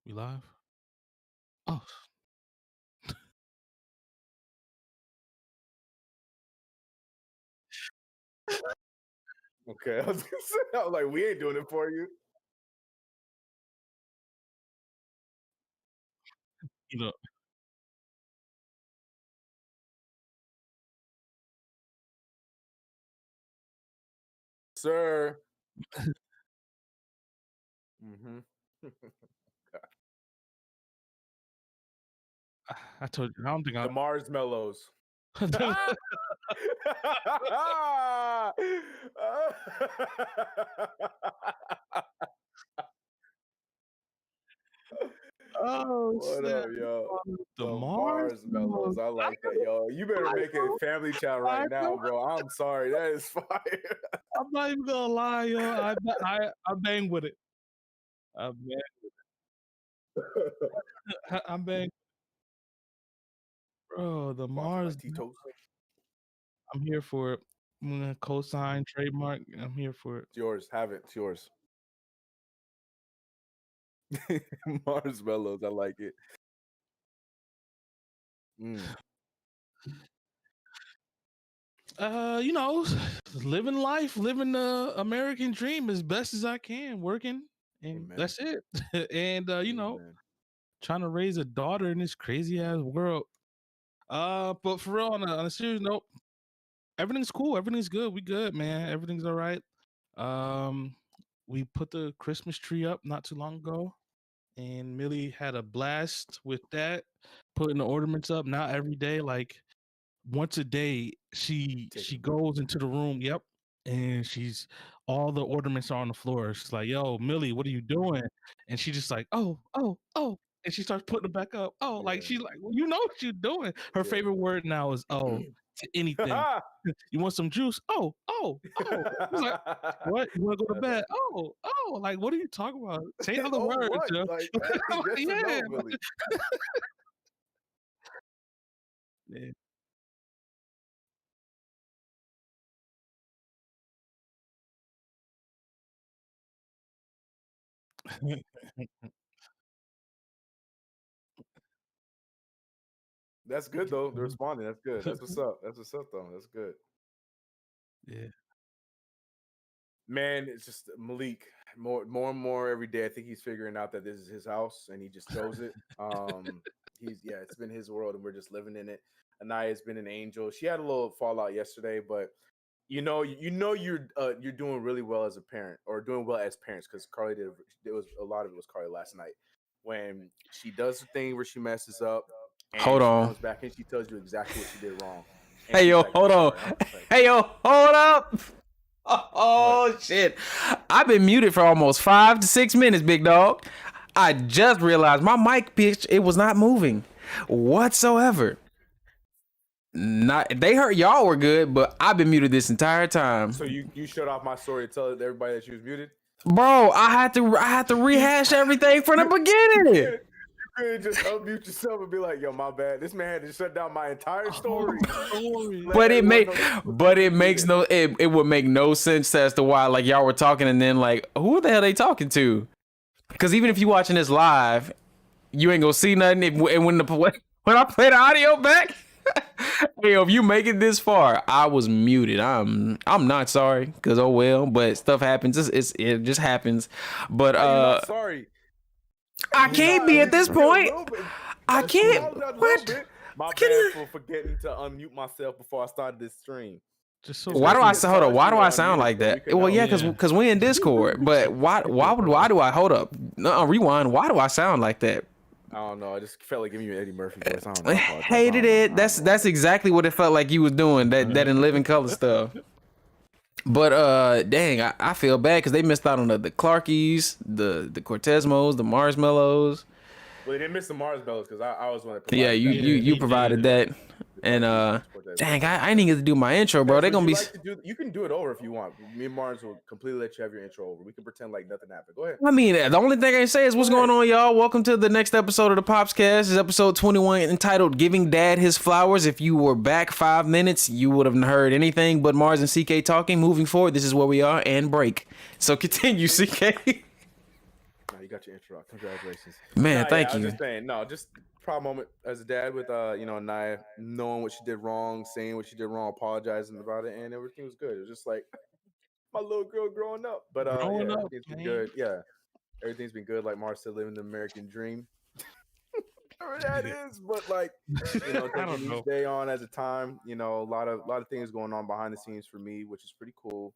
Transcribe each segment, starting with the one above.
We live? Oh, Okay, I was gonna say, I was like, we ain't doing it for you. you know, Sir. Mm-hmm. I told you, I don't think The I. marshmallows. Oh, What snap. up, yo? The The marshmallows. marshmallows. I like that, yo. You better make it family chat right now, bro. I'm sorry. That is fire. I'm not even gonna lie, yo. I bang with it. I bang. I bang. Bro, the Mars. Tito's. I'm here for it. I'm gonna co-sign, trademark. I'm here for it. It's yours. Have it. It's yours. Marshmallows. I like it. You know, living life, living the American dream as best as I can, working, and Amen. that's it. And you know, Amen. trying to raise a daughter in this crazy ass world. But for real, on a serious note, everything's cool. Everything's good. We good, man. Everything's all right. We put the Christmas tree up not too long ago, and Millie had a blast with that, putting the ornaments up. Not every day, like once a day, she goes into the room. Yep. And she's all the ornaments are on the floor. She's like, "Yo, Millie, what are you doing?" And she just like, "Oh, oh, oh." and she starts putting it back up. Oh, like she's like, well, you know what you're doing. Her favorite word now is oh to anything. You want some juice? Oh. He's like, what? You want to go to bed? Oh. Like, what are you talking about? Say other words. What? Like, yes or no, Billy? Yeah. That's good though. They're responding. That's good. That's what's up. That's what's up though. That's good. Yeah. Man, it's just Malik more and more every day. I think he's figuring out that this is his house and he just chose it. It's been his world and we're just living in it. Anaya's been an angel. She had a little fallout yesterday, but you're doing really well as a parent or doing well as parents because Carly did. It was a lot of it was Carly last night when she does the thing where she messes up and Hold she on. comes back and she tells you exactly what she did wrong. Hey yo, hold on. Hey yo, hold up. Oh shit. I've been muted for almost 5 to 6 minutes, big dog. I just realized my mic pitch, it was not moving whatsoever. They heard y'all were good, but I've been muted this entire time. So you shut off my story to tell everybody that she was muted? Bro, I had to rehash everything from the beginning. You could just unmute yourself and be like, "Yo, my bad. This man had to shut down my entire story." But it would make no sense as to why like y'all were talking and then like who the hell they talking to? Because even if you watching this live, you ain't gonna see nothing. And when I play the audio back, hey, if you make it this far, I was muted. I'm not sorry because oh well, but stuff happens. It just happens. But You're not sorry. I can't be at this point. I can't. What? My bad for forgetting to unmute myself before I started this stream. Just so Why do I sound like that? Well, yeah, because we in Discord. But why do I hold up? No, rewind. Why do I sound like that? I don't know. I just felt like giving you an Eddie Murphy voice. I don't know. Hated it. That's exactly what it felt like you was doing. That in Living Color stuff. But dang, I feel bad because they missed out on the Clarkies, the Cortezmos, the Marshmallows. Well, they didn't miss the Marshmallows because I was one that provided you provided that. And dang, I didn't get to do my intro, bro. They're gonna be. You can do it over if you want. Me and Mars will completely let you have your intro over. We can pretend like nothing happened. Go ahead. I mean, the only thing I can say is what's going on, y'all. Welcome to the next episode of the PopsCast. It's episode 21 entitled "Giving Dad His Flowers." If you were back 5 minutes, you would have heard anything but Mars and CK talking. Moving forward, this is where we are and break. So continue, CK. You got your intro. Congratulations, man. Thank you. I'm just saying, just proud moment as a dad with Naya knowing what she did wrong, saying what she did wrong, apologizing about it, and everything was good. It was just like my little girl growing up. But everything's been good. Yeah, everything's been good. Like Mars said, living the American dream. Whatever that is, but like taking each day on as a time. A lot of things going on behind the scenes for me, which is pretty cool.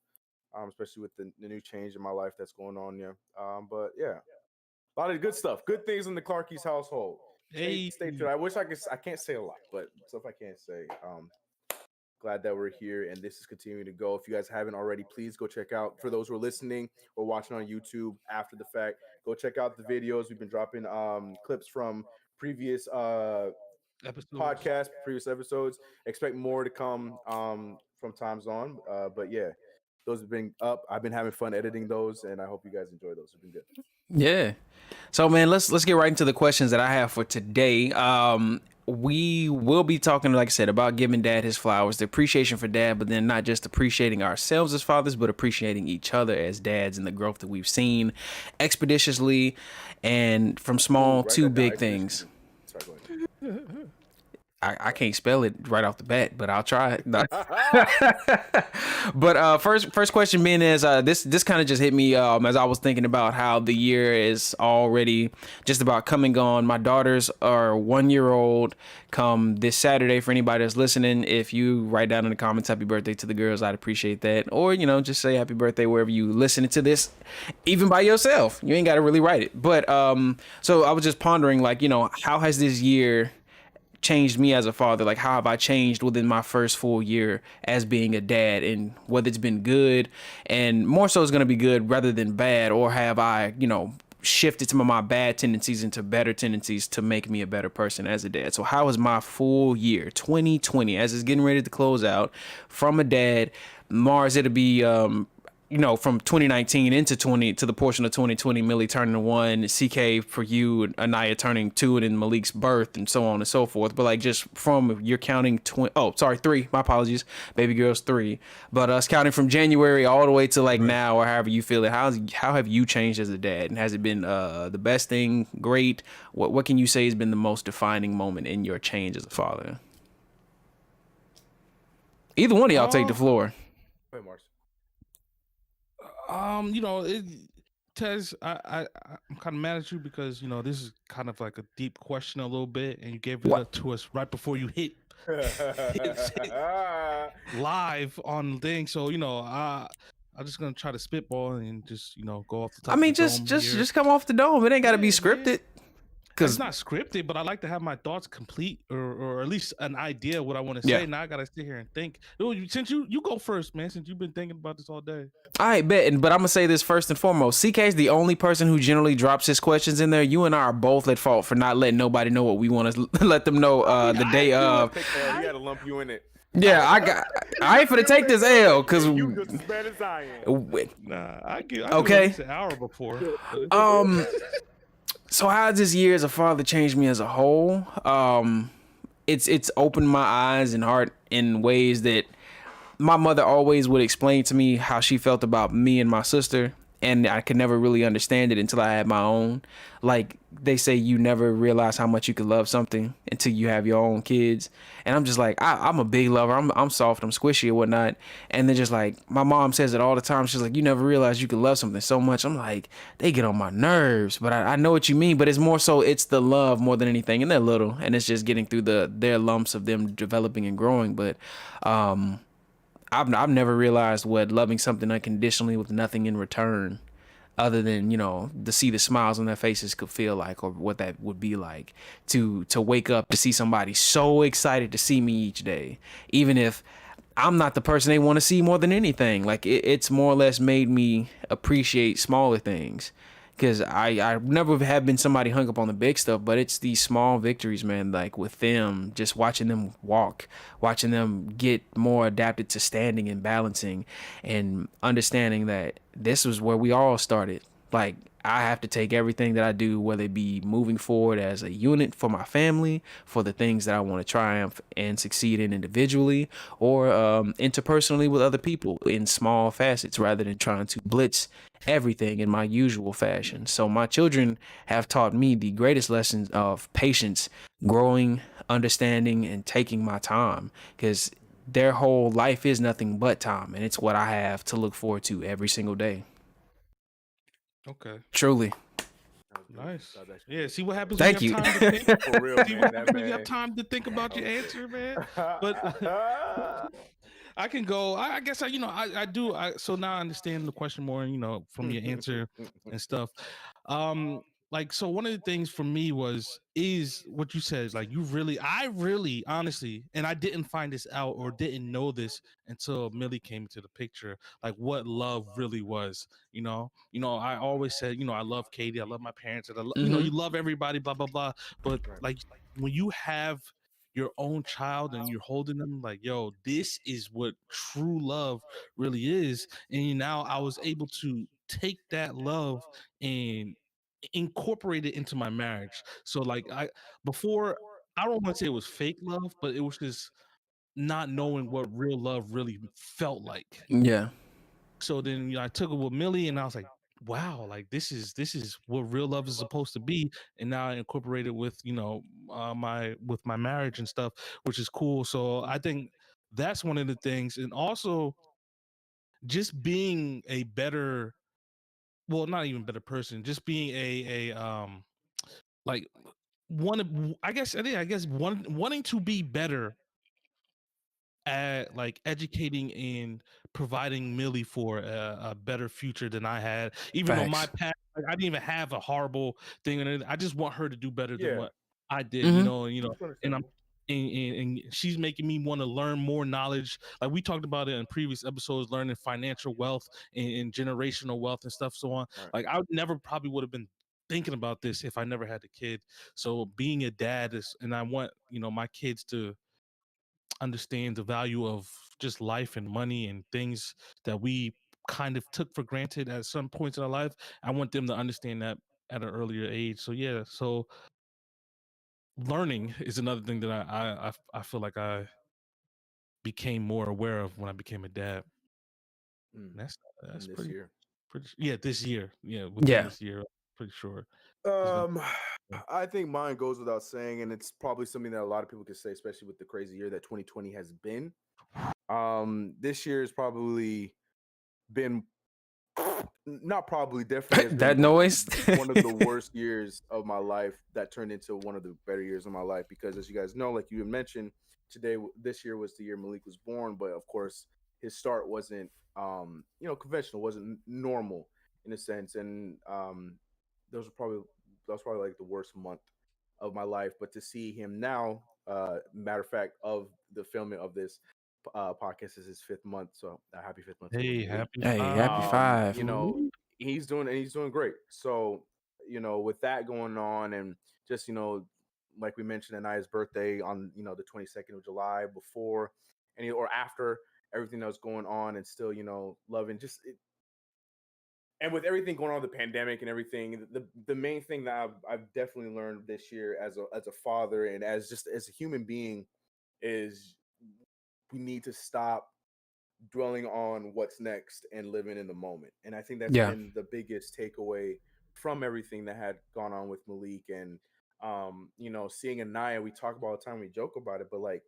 Especially with the new change in my life that's going on. Yeah. But yeah. A lot of good stuff. Good things in the Clarkies household. Stay tuned. I wish I can't say a lot, but stuff I can't say. Glad that we're here and this is continuing to go. If you guys haven't already, please go check out. For those who are listening or watching on YouTube after the fact, go check out the videos. We've been dropping clips from previous podcasts, previous episodes. Expect more to come from times on. But yeah, those have been up. I've been having fun editing those, and I hope you guys enjoy those. It's been good. Yeah. So man, let's get right into the questions that I have for today. We will be talking, like I said, about giving dad his flowers, the appreciation for dad, but then not just appreciating ourselves as fathers, but appreciating each other as dads and the growth that we've seen expeditiously and from small to big things. I can't spell it right off the bat, but I'll try it. But first question being is this kind of just hit me as I was thinking about how the year is already just about come and gone. My daughters are 1 year old come this Saturday. For anybody that's listening, if you write down in the comments happy birthday to the girls, I'd appreciate that. Or just say happy birthday wherever you listening to this, even by yourself. You ain't got to really write it. But so I was just pondering, like, how has this year changed me as a father? Like, how have I changed within my first full year as being a dad, and whether it's been good, and more so it's going to be good rather than bad, or have I shifted some of my bad tendencies into better tendencies to make me a better person as a dad. So how was my full year 2020 as it's getting ready to close out from a dad? Mars, it'll be from 2019 into 20 to the portion of 2020, Millie turning 1, CK for you, Anaya turning 2, and then Malik's birth, and so on and so forth. But like just from you're counting 3. My apologies, baby girl's 3. But us counting from January all the way to like now, or however you feel it. How have you changed as a dad? And has it been the best thing? Great. What can you say has been the most defining moment in your change as a father? Either one of y'all take the floor. Wait, Mars. Tez, I'm kind of mad at you because this is kind of like a deep question a little bit, and you gave it up to us right before you hit live on thing. So I'm just gonna try to spitball and just go off the top. I mean, of the just come off the dome. It ain't got to be scripted. It's not scripted, but I like to have my thoughts complete, or at least an idea of what I want to say. Now I gotta sit here and think. Since you go first, man. Since you've been thinking about this all day. I bet, but I'm gonna say this first and foremost. CK is the only person who generally drops his questions in there. You and I are both at fault for not letting nobody know what we want to let them know the day of. We gotta lump you in it. Yeah, I ain't finna take this L because you just as bad as I am. Nah, I okay. An hour before. So how has this year as a father changed me as a whole? It's opened my eyes and heart in ways that my mother always would explain to me how she felt about me and my sister, and I could never really understand it until I had my own. Like they say, you never realize how much you could love something until you have your own kids. And I'm just like, I'm a big lover. I'm soft. I'm squishy and whatnot. And then just like my mom says it all the time. She's like, you never realize you could love something so much. I'm like, they get on my nerves, but I know what you mean. But it's more so it's the love more than anything. And they're little, and it's just getting through their lumps of them developing and growing. But I've never realized what loving something unconditionally with nothing in return, other than to see the smiles on their faces, could feel like, or what that would be like to wake up to see somebody so excited to see me each day, even if I'm not the person they want to see more than anything. Like it's more or less made me appreciate smaller things. Because I never have been somebody hung up on the big stuff, but it's these small victories, man, like with them, just watching them walk, watching them get more adapted to standing and balancing and understanding that this was where we all started. Like, I have to take everything that I do, whether it be moving forward as a unit for my family, for the things that I want to triumph and succeed in individually, or interpersonally with other people in small facets, rather than trying to blitz everything in my usual fashion. So my children have taught me the greatest lessons of patience, growing, understanding, and taking my time, because their whole life is nothing but time, and it's what I have to look forward to every single day. Okay. Truly. Nice. Yeah. See what happens. Thank when you. You have time to think? For real, see man, what happens when you have time to think about your answer, man. But I can go. I guess I do. So now I understand the question more. From your answer and stuff. So one of the things for me is what you said. Like I really, honestly, and I didn't find this out or didn't know this until Millie came into the picture. Like what love really was. I always said, I love Katie, I love my parents, and you love everybody, blah blah blah. But like when you have your own child and you're holding them, like, yo, this is what true love really is. And now I was able to take that love and incorporate it into my marriage. So like before, I don't want to say it was fake love, but it was just not knowing what real love really felt like. Yeah. So then I took it with Millie, and I was like, wow, like this is what real love is supposed to be. And now I incorporate it with my marriage and stuff, which is cool. So I think that's one of the things. And also just being a better, well, not even better person, just being like wanting to be better at like educating and providing Millie for a better future than I had. Even though my past, like, I didn't even have a horrible thing in it. I just want her to do better than what I did. And I'm and she's making me want to learn more knowledge. Like we talked about it in previous episodes, learning financial wealth and generational wealth and stuff, so on. Right. Like I never probably would have been thinking about this if I never had a kid. So being a dad is, and I want, my kids to understand the value of just life and money and things that we kind of took for granted at some points in our life. I want them to understand that at an earlier age. So yeah, so learning is another thing that I feel like I became more aware of when I became a dad. That's this year. Yeah, this year. Yeah, within this year, pretty sure. I think mine goes without saying, and it's probably something that a lot of people could say, especially with the crazy year that 2020 has been. This year has probably been not probably definitely has been that noise. one of the worst years of my life that turned into one of the better years of my life, because as you guys know, like you had mentioned, this year was the year Malik was born, but of course his start wasn't conventional, wasn't normal in a sense, and that was probably like the worst month of my life. But to see him now, matter of fact, of the filming of this podcast is his 5th month, so happy 5th month to Hey, Malik. happy Happy 5. He's doing great. So with that going on, and just like we mentioned, Anaya's birthday on the 22nd of July, before or after everything that was going on, and still loving just it. And with everything going on, the pandemic and everything, the main thing that I've definitely learned this year as a father and as a human being is we need to stop dwelling on what's next and living in the moment. And I think that's been the biggest takeaway from everything that had gone on with Malik. And seeing Anaya, we talk about all the time, we joke about it, but like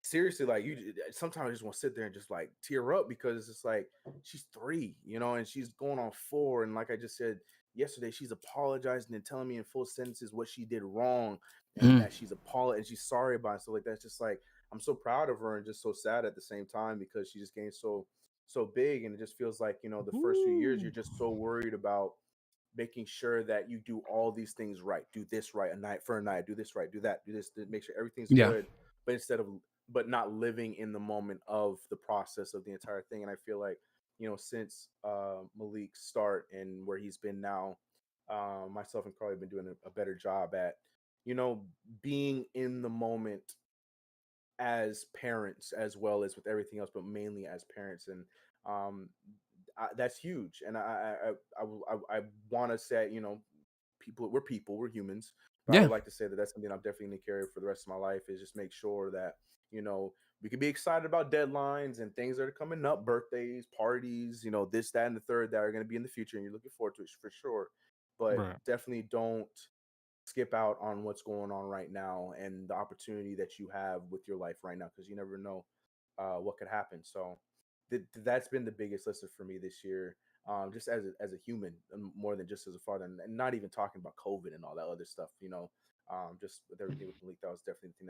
seriously, like sometimes I just want to sit there and just like tear up, because it's like she's 3, and she's going on 4, and like I just said yesterday, she's apologizing and telling me in full sentences what she did wrong, and that she's and she's sorry about it. So like that's just like, I'm so proud of her and just so sad at the same time, because she just gained so big, and it just feels like the first few years you're just so worried about making sure that you do all these things right, do this right, a night, do this right, do that, do this, to make sure everything's good, but not living in the moment of the process of the entire thing. And I feel like since Malik's start and where he's been now, myself and Carly have been doing a better job at being in the moment as parents, as well as with everything else, but mainly as parents. And that's huge. And I want to say, we're humans, but I would like to say that that's something I'm definitely going to carry for the rest of my life, is just make sure that we can be excited about deadlines and things that are coming up, birthdays, parties, this, that, and the third, that are going to be in the future, and you're looking forward to it for sure. But definitely don't skip out on what's going on right now and the opportunity that you have with your life right now, because you never know what could happen. So that's been the biggest lesson for me this year, just as a human, more than just as a father, and not even talking about COVID and all that other stuff. Just with everything with Malik, that was definitely the thing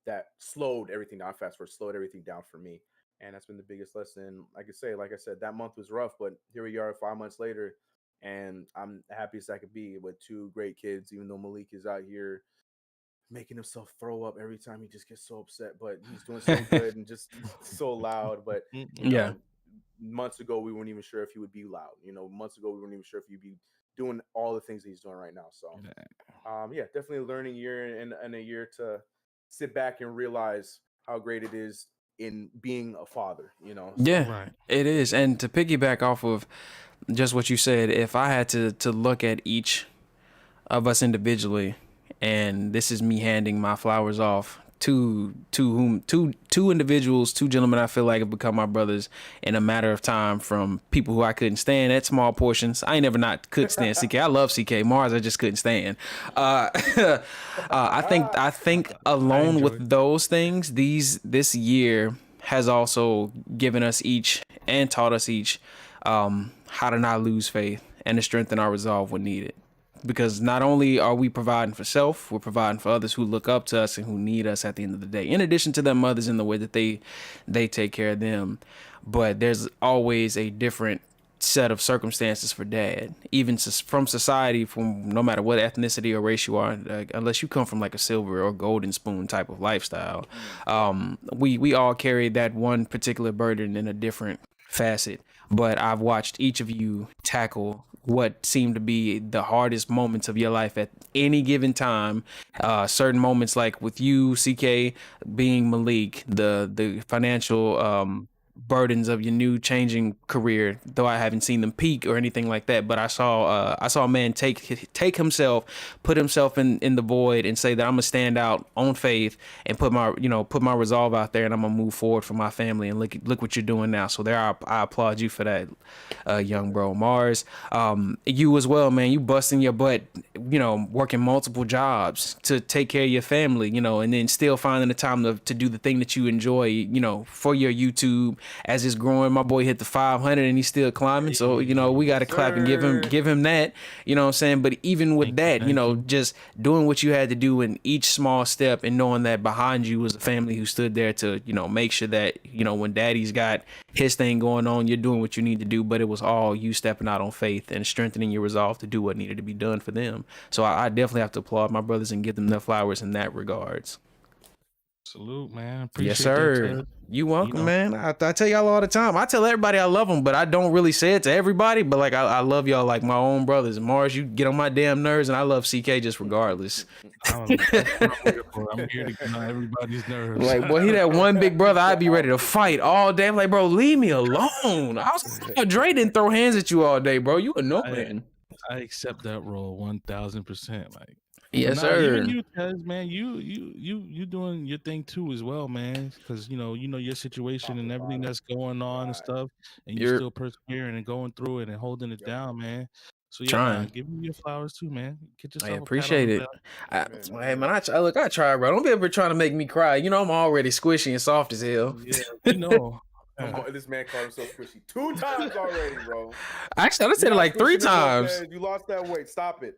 that slowed everything down. Slowed everything down for me, and that's been the biggest lesson. Like I said, that month was rough, but here we are 5 months later, and I'm happiest I could be with 2 great kids. Even though Malik is out here making himself throw up every time he just gets so upset, but he's doing so good and just so loud. But months ago we weren't even sure if he would be loud. Months ago we weren't even sure if he'd be doing all the things that he's doing right now. So definitely a learning year, and a year to sit back and realize how great it is in being a father. It is. And to piggyback off of just what you said, if I had to look at each of us individually, and this is me handing my flowers off to two individuals, 2 gentlemen I feel like have become my brothers in a matter of time, from people who I couldn't stand at small portions. I ain't never not could stand CK. I love CK. Mars I just couldn't stand. I think alone with those things, this year has also given us each and taught us each how to not lose faith and to strengthen our resolve when needed. Because not only are we providing for self, we're providing for others who look up to us and who need us at the end of the day, in addition to their mothers in the way that they take care of them. But there's always a different set of circumstances for dad, even from society, from no matter what ethnicity or race you are, unless you come from like a silver or golden spoon type of lifestyle. We all carry that one particular burden in a different facet. But I've watched each of you tackle what seemed to be the hardest moments of your life at any given time. Certain moments, like with you, CK, being Malik, the financial burdens of your new changing career, though I haven't seen them peak or anything like that, but I saw a man take himself, put himself in the void, and say that I'm gonna stand out on faith and put my resolve out there, and I'm gonna move forward for my family. And look what you're doing now. So I applaud you for that, young bro. Mars, you as well, man. You busting your butt, working multiple jobs to take care of your family, and then still finding the time to do the thing that you enjoy, for your YouTube as it's growing. My boy hit the 500 and he's still climbing. So, we got to clap and give him that, you know what I'm saying? But even with that, just doing what you had to do in each small step and knowing that behind you was a family who stood there to, make sure that, when daddy's got his thing going on, you're doing what you need to do. But it was all you stepping out on faith and strengthening your resolve to do what needed to be done for them. So I definitely have to applaud my brothers and give them their flowers in that regards. Salute, man. Appreciate yes, sir. That, you welcome, man. I tell y'all all the time. I tell everybody I love them, but I don't really say it to everybody. But like, I love y'all like my own brothers. Mars, you get on my damn nerves, and I love CK just regardless. I'm here to get on everybody's nerves. Like, boy, he that one big brother, I'd be ready to fight all day. I'm like, bro, leave me alone. Dre didn't throw hands at you all day, bro. You annoying. I accept that role 1,000%. Like. Yes, sir. Even you, Tez, man, you doing your thing too as well, man. Because you know your situation and everything that's going on and stuff, and you're still persevering and going through it and holding it down, man. So yeah, give me your flowers too, man. Get yourself. I appreciate it. Hey man, I try, bro. Don't be ever trying to make me cry. I'm already squishy and soft as hell. Yeah, this man called himself squishy 2 times already, bro. Actually, I said it like 3 times. You lost that weight. Stop it.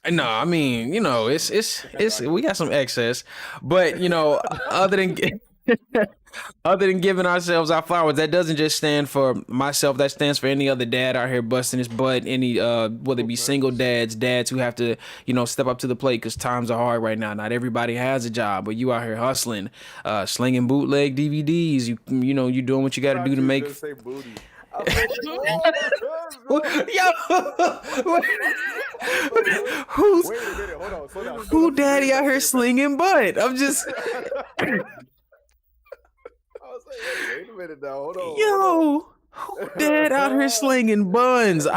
No, I mean, it's we got some excess, but other than giving ourselves our flowers, that doesn't just stand for myself. That stands for any other dad out here busting his butt. Any whether it be single dads who have to step up to the plate because times are hard right now. Not everybody has a job, but you out here hustling, slinging bootleg DVDs. You doing what you got to do to make. Say booty. Who's wait a minute, hold on, slow down. Who daddy out here slinging butt? I'm just I was like, wait a minute now, hold on. Who dad out here slinging buns?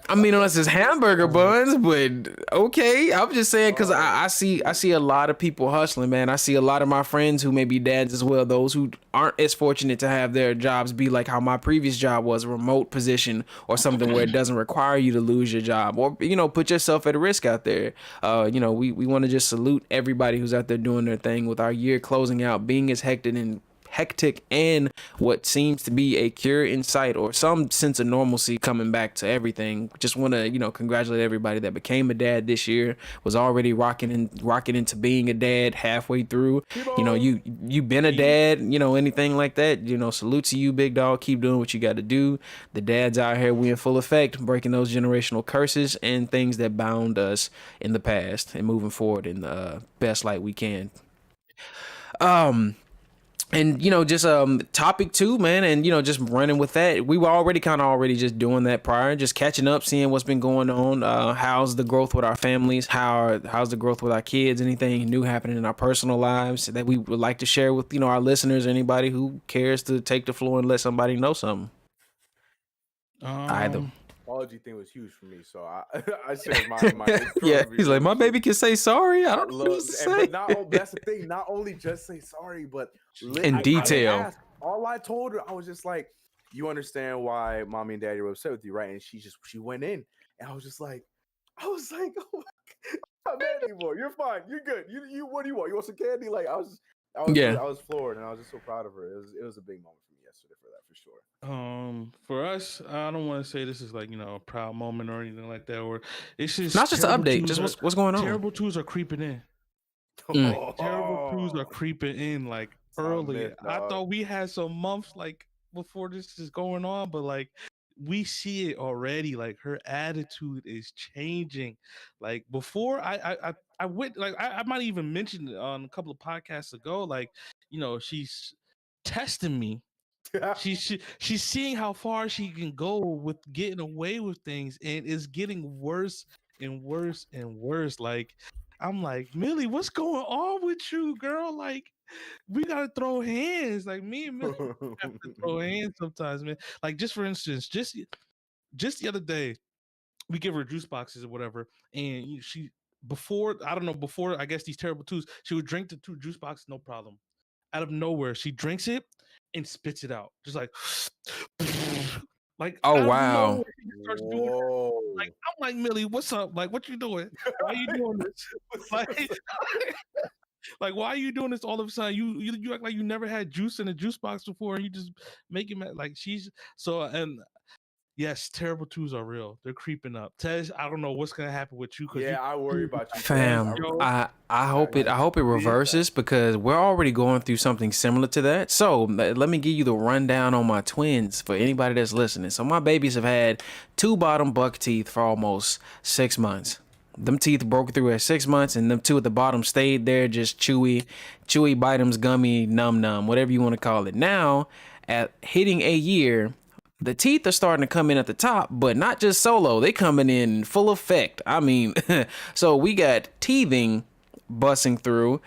I mean, unless it's hamburger buns, but okay. I'm just saying because I see a lot of people hustling, man. I see a lot of my friends who may be dads as well. Those who aren't as fortunate to have their jobs be like how my previous job was, a remote position or something where it doesn't require you to lose your job or put yourself at risk out there. We want to just salute everybody who's out there doing their thing with our year closing out, being as hectic and what seems to be a cure in sight or some sense of normalcy coming back to everything. Just want to congratulate everybody that became a dad this year, was already rocking into being a dad halfway through. You've been a dad, anything like that, salute to you, big dog. Keep doing what you got to do. The dads out here, we in full effect, breaking those generational curses and things that bound us in the past and moving forward in the best light we can. And just topic 2, man, and just running with that. We were already just doing that prior, just catching up, seeing what's been going on. How's the growth with our families? How's the growth with our kids? Anything new happening in our personal lives that we would like to share with our listeners? Anybody who cares to take the floor and let somebody know something? Either. Apology thing was huge for me, so I said my yeah. He's like, my baby can say sorry. I don't know what to say. But that's the thing. Not only just say sorry, but in detail. All I told her, I was just like, you understand why mommy and daddy were upset with you, right? And she went in, and I was like, oh my God, I'm not mad anymore. You're fine. You're good. You what do you want? You want some candy? Like I was floored, and I was just so proud of her. It was a big moment for me yesterday for that, for sure. For us, I don't want to say this is like a proud moment or anything like that, or it's just not just an update. Just what's going on. Terrible twos are creeping in. Terrible twos are creeping in like early. I thought we had some months like before this is going on, but like we see it already. Like her attitude is changing. Like before, I went like I might even mention it on a couple of podcasts ago. Like she's testing me She's seeing how far she can go with getting away with things, and it's getting worse and worse and worse. Like, I'm like, Millie, what's going on with you, girl? Like, we gotta throw hands. Like, me and Millie have to throw hands sometimes, man. Like, just for instance, just the other day, we give her juice boxes or whatever, and she before I guess these terrible twos, she would drink the 2 juice boxes, no problem. Out of nowhere, she drinks it and spits it out, just like, like Oh out of wow. nowhere, she just starts doing it. Like, I'm like, Millie, what's up? Like, what you doing? Why are you doing this? Like, like, why are you doing this all of a sudden? You act like you never had juice in a juice box before, and you just make it like she's so. And yes, terrible twos are real. They're creeping up. Tej, I don't know what's gonna happen with you because I worry about you, fam. I hope it reverses because we're already going through something similar to that. So let me give you the rundown on my twins for anybody that's listening. So my babies have had 2 bottom buck teeth for almost 6 months. Them teeth broke through at 6 months, and them 2 at the bottom stayed there, just chewy, bitems, gummy, num, whatever you want to call it. Now, at hitting a year, the teeth are starting to come in at the top, but not just solo. They coming in full effect. I mean, so we got teething busting through.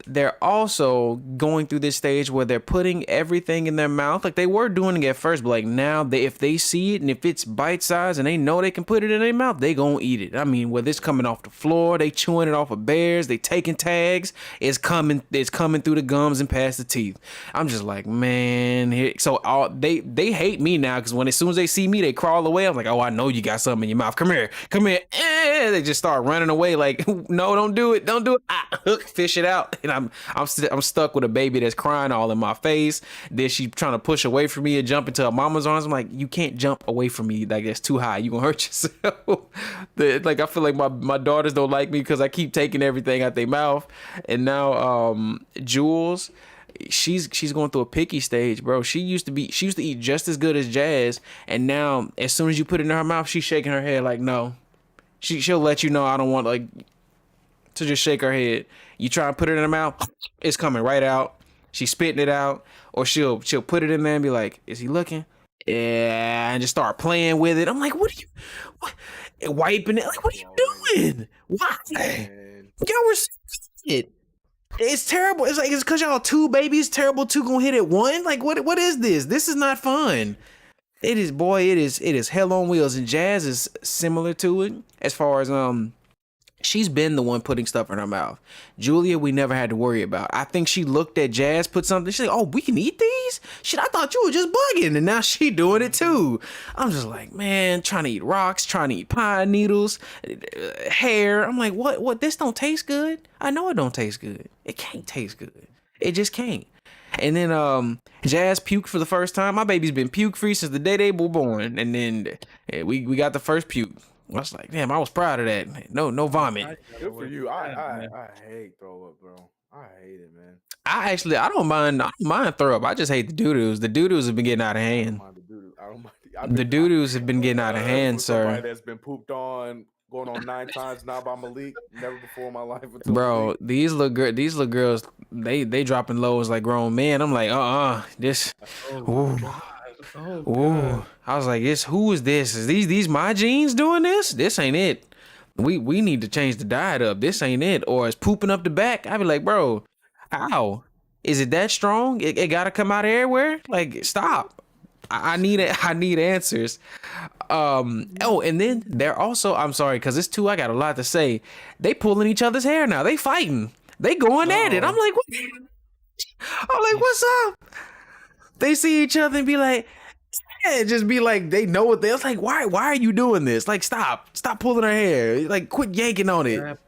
They're also going through this stage where they're putting everything in their mouth. Like they were doing it at first, but like now if they see it and if it's bite size and they know they can put it in their mouth, they gonna eat it. I mean, whether it's coming off the floor, they chewing it off of bears, they taking tags, it's coming through the gums and past the teeth. I'm just like, man. So they hate me now because as soon as they see me, they crawl away. I'm like, oh, I know you got something in your mouth. Come here. They just start running away. Like, no, don't do it. Hook, fish it out. And I'm stuck with a baby that's crying all in my face. Then she trying to push away from me and jump into her mama's arms. I'm like, you can't jump away from me. Like, it's too high. You gonna hurt yourself. Like, I feel like my daughters don't like me because I keep taking everything out their mouth. And now Jules, she's going through a picky stage, bro. She used to eat just as good as Jazz, and now as soon as you put it in her mouth, she's shaking her head like no. She'll let you know I don't want, like, to just shake her head. You try and put it in her mouth, it's coming right out. She's spitting it out, or she'll put it in there and be like, "Is he looking?" Yeah, and just start playing with it. I'm like, what? Wiping it? Like, what are you doing? Why? Y'all were it. It's terrible. It's like it's because y'all 2 babies. Terrible 2 gonna hit at 1. Like, what is this? This is not fun. It is, boy. It is hell on wheels. And Jazz is similar to it as far as she's been the one putting stuff in her mouth. Julia, we never had to worry about. I think she looked at Jazz, put something. She's like, "Oh, we can eat these? Shit, I thought you were just bugging." And now she doing it too. I'm just like, man, trying to eat rocks, trying to eat pine needles, hair. I'm like, what? This don't taste good. I know it don't taste good. It can't taste good. It just can't. And then Jazz puked for the first time. My baby's been puke free since the day they were born. And then we got the first puke. I was like, damn, I was proud of that. No vomit. Good for you. I hate throw up, bro. I hate it, man. I don't mind throw up. I just hate the doo-doos. The doo-doos have been getting out of hand. I don't mind. The doo-doos have been getting out of hand, sir. Somebody that's been pooped on, going on 9 times now by Malik. Never before in my life. Bro, Malik. these little girls, they dropping lows like grown men. I'm like, this. Ooh. Ooh. I was like, who is this? Is these my genes doing this? This ain't it. We need to change the diet up. This ain't it. Or it's pooping up the back. I be like, bro, how? Is it that strong? It gotta come out everywhere? Like, stop. I need answers. And then they're also, I'm sorry, because it's 2, I got a lot to say. They pulling each other's hair now. They fighting. They going at it. I'm like, what? I'm like, what's up? They see each other and be like, just be like, they know what they're like. Why are you doing this? Like, stop pulling her hair. Like, quit yanking on it,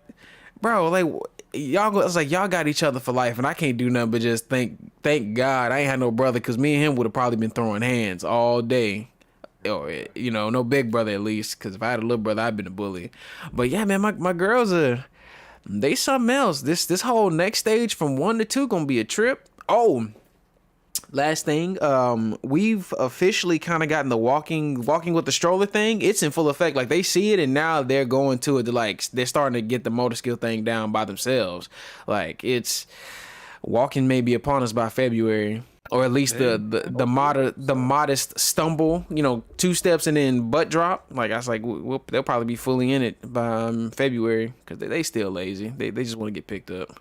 bro. Like, y'all got each other for life, and I can't do nothing but just thank God I ain't had no brother, because me and him would have probably been throwing hands all day. Or, no big brother at least, because if I had a little brother, I'd been a bully. But yeah, man, my girls they something else. This whole next stage from 1 to 2 gonna be a trip. Oh. Last thing, we've officially kind of gotten the walking with the stroller thing. It's in full effect. Like, they see it and now they're going to it. They're starting to get the motor skill thing down by themselves. Like, it's walking may be upon us by February. or at least the modest stumble, 2 steps and then butt drop. Like I was like, they'll probably be fully in it by February because they still lazy. They just want to get picked up.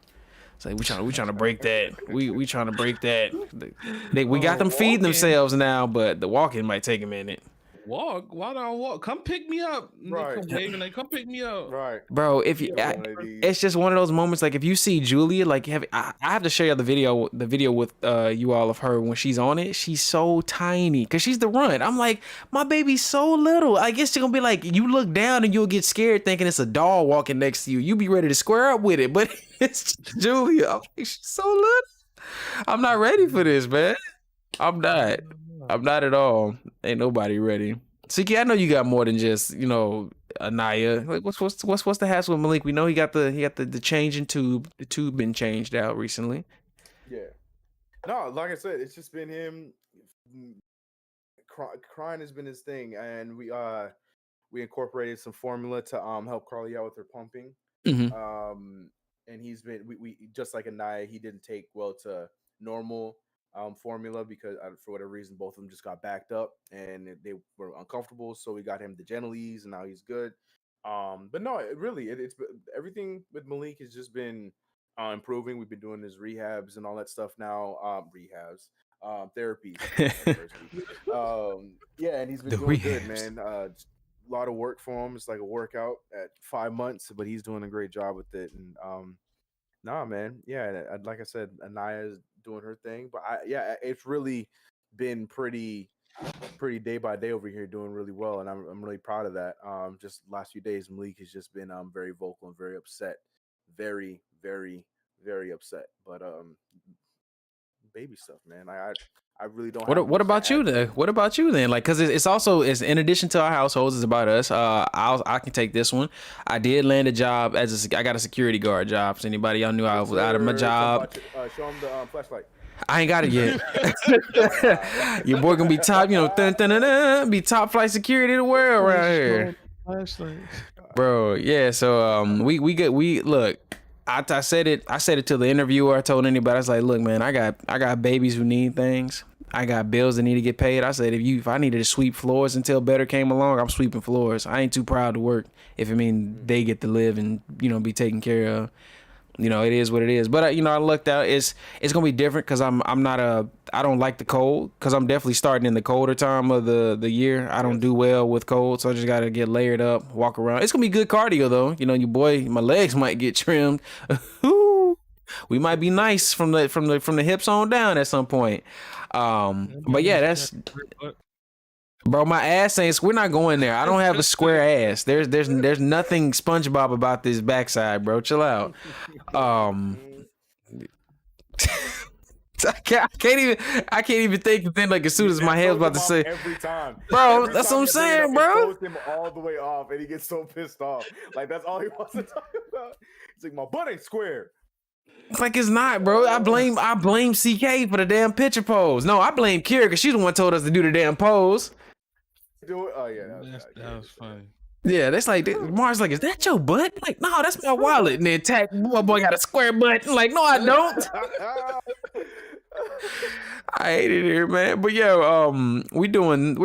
It's like we trying to break that. We trying to break that. We got them feeding themselves now, but the walking might take a minute. Walk? Why don't I walk? Come pick me up. Right. They come waving. They come pick me up. Right, bro. If you, it's just one of those moments. Like if you see Julia, like I have to show you the video with you all of her when she's on it. She's so tiny because she's the runt. I'm like, my baby's so little. I guess you're gonna be like, you look down and you'll get scared thinking it's a doll walking next to you. You be ready to square up with it, but it's Julia. I'm like, she's so little. I'm not ready for this, man. I'm not at all. Ain't nobody ready. Siki, I know you got more than just, Anaya. Like what's the hassle with Malik? We know he got the change in tube. The tube been changed out recently. Yeah. No, like I said, it's just been him. Crying has been his thing, and we incorporated some formula to help Carly out with her pumping. Mm-hmm. And he's been we just like Anaya, he didn't take well to normal formula because for whatever reason both of them just got backed up and they were uncomfortable, so we got him the Gentilese and now he's good. But no, it's everything with Malik has just been improving. We've been doing his rehabs and all that stuff now. Therapies. Yeah, and he's been doing good, man. A lot of work for him. It's like a workout at 5 months, but he's doing a great job with it. And nah, man, yeah, like I said, Anaya's doing her thing, but it's really been pretty day by day over here, doing really well, and I'm really proud of that. Just last few days, Malik has just been very vocal and very upset, very, very, very upset. But baby stuff, man. I really don't. What about you then? What about you then? Like, because it's in addition to our households, it's about us. I can take this one. I did land a job I got a security guard job. So anybody y'all knew I was out of my job. Show them the flashlight. I ain't got it yet. Your boy gonna be top, be top flight security in the world around here. Bro, yeah. So we look. I said it to the interviewer. I told anybody, I was like, look, man, I got babies who need things. I got bills that need to get paid. I said, if I needed to sweep floors until better came along, I'm sweeping floors. I ain't too proud to work if it means they get to live and be taken care of. It is what it is. But I looked out. It's gonna be different because I don't like the cold because I'm definitely starting in the colder time of the year. I don't do well with cold, so I just gotta get layered up, walk around. It's gonna be good cardio though. Your boy, my legs might get trimmed. We might be nice from the hips on down at some point. But yeah, that's. Bro, my ass ain't. We're not going there. I don't have a square ass. There's nothing SpongeBob about this backside, bro. Chill out. I can't even think of thing like as soon as my head was about to say. Every time, bro. That's what I'm saying, bro. It throws him all the way off, and he gets so pissed off. Like that's all he wants to talk about. He's like, my butt ain't square. Like it's not, bro. I blame CK for the damn picture pose. No, I blame Kira because she's the one told us to do the damn pose. Do it. Oh yeah, that was funny. Yeah, that's like Mars. Like, is that your butt? Like, no, that's my wallet. And then Tack, my boy got a square butt. Like, no, I don't. I hate it here, man. But yeah, we're doing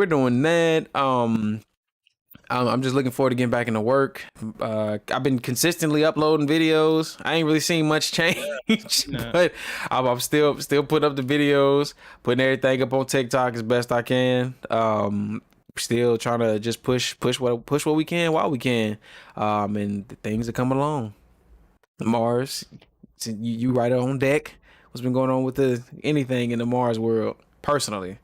that. I'm just looking forward to getting back into work. I've been consistently uploading videos. I ain't really seen much change, but I'm still putting up the videos, putting everything up on TikTok as best I can. Still trying to just push what we can while we can, and the things are coming along. Mars, you right on deck. What's been going on with anything in the Mars world personally?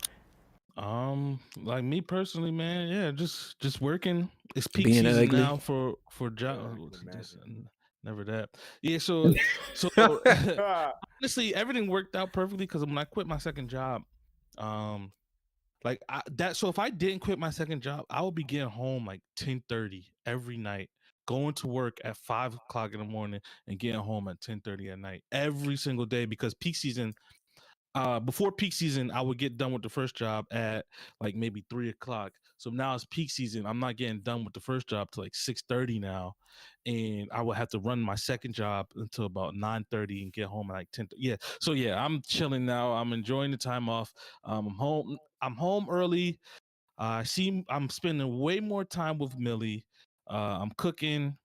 Like me personally, man, yeah, just working. It's peak season now for jobs. Never that. Yeah, so honestly, everything worked out perfectly because when I quit my second job, so if I didn't quit my second job, I would be getting home like 10:30 every night, going to work at 5 o'clock in the morning and getting home at 10:30 at night every single day because peak season. Before peak season, I would get done with the first job at like maybe 3 o'clock. So now it's peak season. I'm not getting done with the first job till like 6:30 now, and I will have to run my second job until about 9:30 and get home at like 10. Yeah. So yeah, I'm chilling now. I'm enjoying the time off. I'm home. I'm home early. I'm spending way more time with Millie. I'm cooking.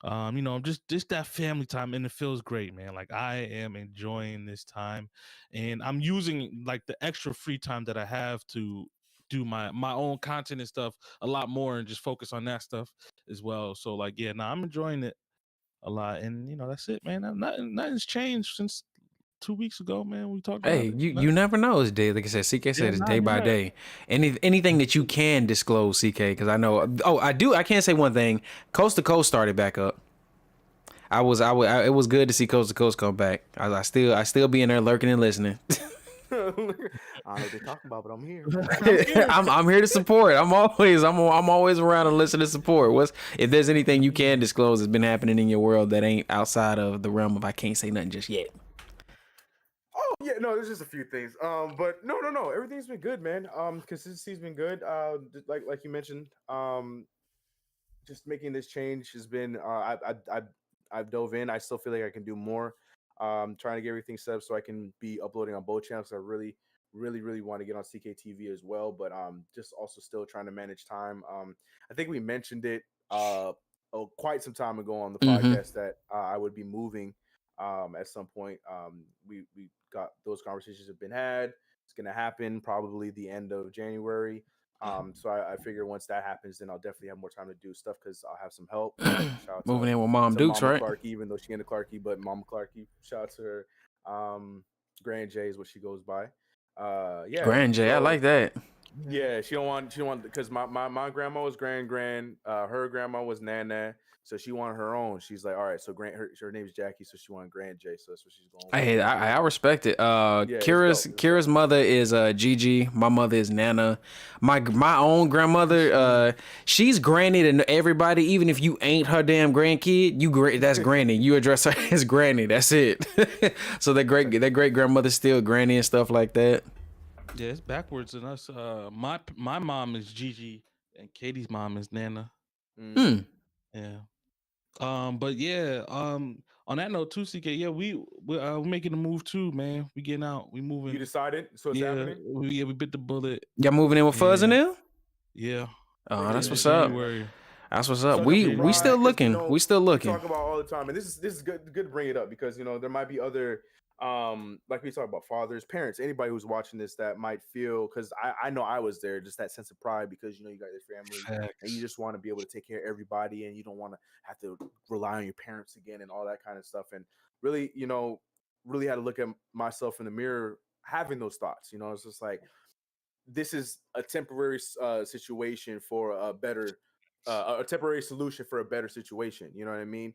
Just that family time, and it feels great, man. Like I am enjoying this time, and I'm using like the extra free time that I have to do my own content and stuff a lot more, and just focus on that stuff as well. So like, yeah, I'm enjoying it a lot, and that's it, man. Nothing's changed since 2 weeks ago, man. We talked about Hey, it. you never know. It's day, like I said. CK said it's day by day. Anything that you can disclose, CK, because I know. Oh, I do. I can't say one thing. Coast to Coast started back up. It was good to see Coast to Coast come back. I still be in there lurking and listening. I don't know what they're talking about, but I'm here. I'm here to support. I'm always around and listen to support. If there's anything you can disclose that's been happening in your world that ain't outside of the realm of I can't say nothing just yet. Oh yeah, no, there's just a few things. But no, everything's been good, man. Consistency's been good. Like you mentioned, just making this change has been. I've dove in. I still feel like I can do more. Trying to get everything set up so I can be uploading on both channels. I really want to get on CKTV as well, but just also still trying to manage time. I think we mentioned it quite some time ago on the podcast that I would be moving at some point. We got those conversations have been had. It's gonna happen probably the end of January. So I figure once that happens, then I'll definitely have more time to do stuff because I'll have some help. Shout out Moving in with Mom Dukes, Mama right? Clarkey, even though she ain't a Clarkey, but Mama Clarkey. Shout out to her. Grand J is what she goes by. Yeah, Grand J, I like that. Yeah, she don't want because my grandma was grand. Her grandma was Nana, so she wanted her own. She's like, all right, so her name's Jackie, so she wanted Grand J, so that's what she's going. Hey, I respect it. Kira's mother is Gigi. My mother is Nana. My own grandmother, she's granny to everybody. Even if you ain't her damn grandkid, that's granny. You address her as granny. That's it. So that great grandmother's still granny and stuff like that. Yeah, it's backwards in us. My mom is Gigi, and Katie's mom is Nana. Yeah. But yeah. On that note, too, CK. Yeah, we're making a move too, man. We getting out. We moving. You decided, so it's happening. We bit the bullet. Y'all moving in with Fuzz and them? Yeah. Oh, that's what's up. That's what's up. So we still looking. We still looking. We talk about all the time, and this is good to bring it up because there might be other. Like we talk about fathers, parents, anybody who's watching this that might feel, because I know I was there, just that sense of pride because you got your family and you just want to be able to take care of everybody and you don't want to have to rely on your parents again and all that kind of stuff. And really, really had to look at myself in the mirror having those thoughts. It's just like, this is a temporary situation for a better a temporary solution for a better situation. You know what I mean?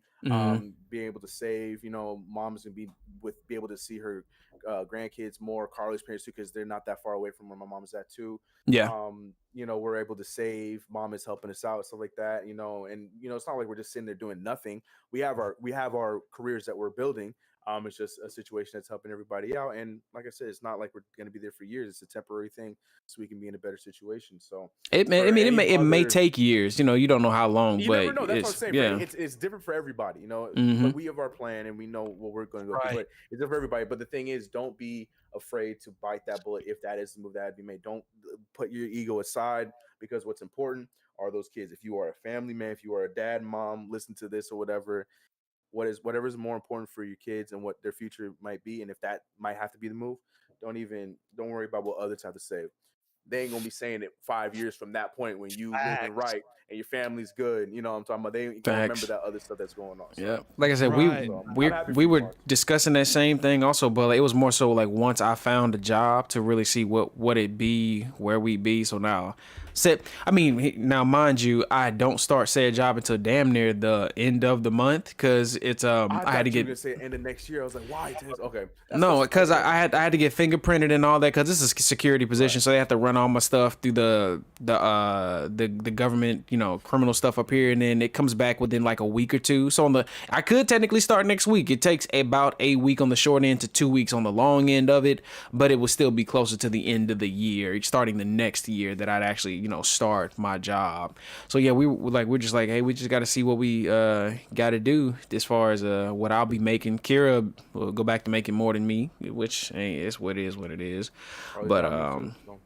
Being able to save, mom's gonna be able to see her grandkids more, Carly's parents too, because they're not that far away from where my mom's at too. Yeah. We're able to save. Mom is helping us out, stuff like that. And it's not like we're just sitting there doing nothing. We have our careers that we're building. It's just a situation that's helping everybody out. And like I said, it's not like we're going to be there for years. It's a temporary thing so we can be in a better situation. So it may take years, you don't know how long, you but never know. That's what I'm saying. Yeah. It's different for everybody, but we have our plan and we know what we're going to go through, but it's different for everybody. But the thing is, don't be afraid to bite that bullet. If that is the move that had to be made, don't put your ego aside, because what's important are those kids. If you are a family man, if you are a dad, mom, listen to this or whatever, whatever is more important for your kids and what their future might be, and if that might have to be the move, don't worry about what others have to say. They ain't gonna be saying it 5 years from that point when you living right and your family's good. You know what I'm talking about? They ain't gonna remember that other stuff that's going on. So. Yeah, like I said, we were discussing that same thing also, but it was more so like once I found a job to really see what it be, where we be. So now. Now, mind you, I don't start said job until damn near the end of the month because it's I had to get. You were gonna say end of next year. I was like, why? Okay. No, because I had to get fingerprinted and all that because this is a security position, so they have to run all my stuff through the government, criminal stuff up here, and then it comes back within like a week or two. So I could technically start next week. It takes about a week on the short end to 2 weeks on the long end of it, but it would still be closer to the end of the year, starting the next year that I'd actually start my job. So yeah, we're just like, hey, we just got to see what we got to do as far as what I'll be making. Kira will go back to making more than me, which it's what it is, what it is. Oh But yeah, me too. So,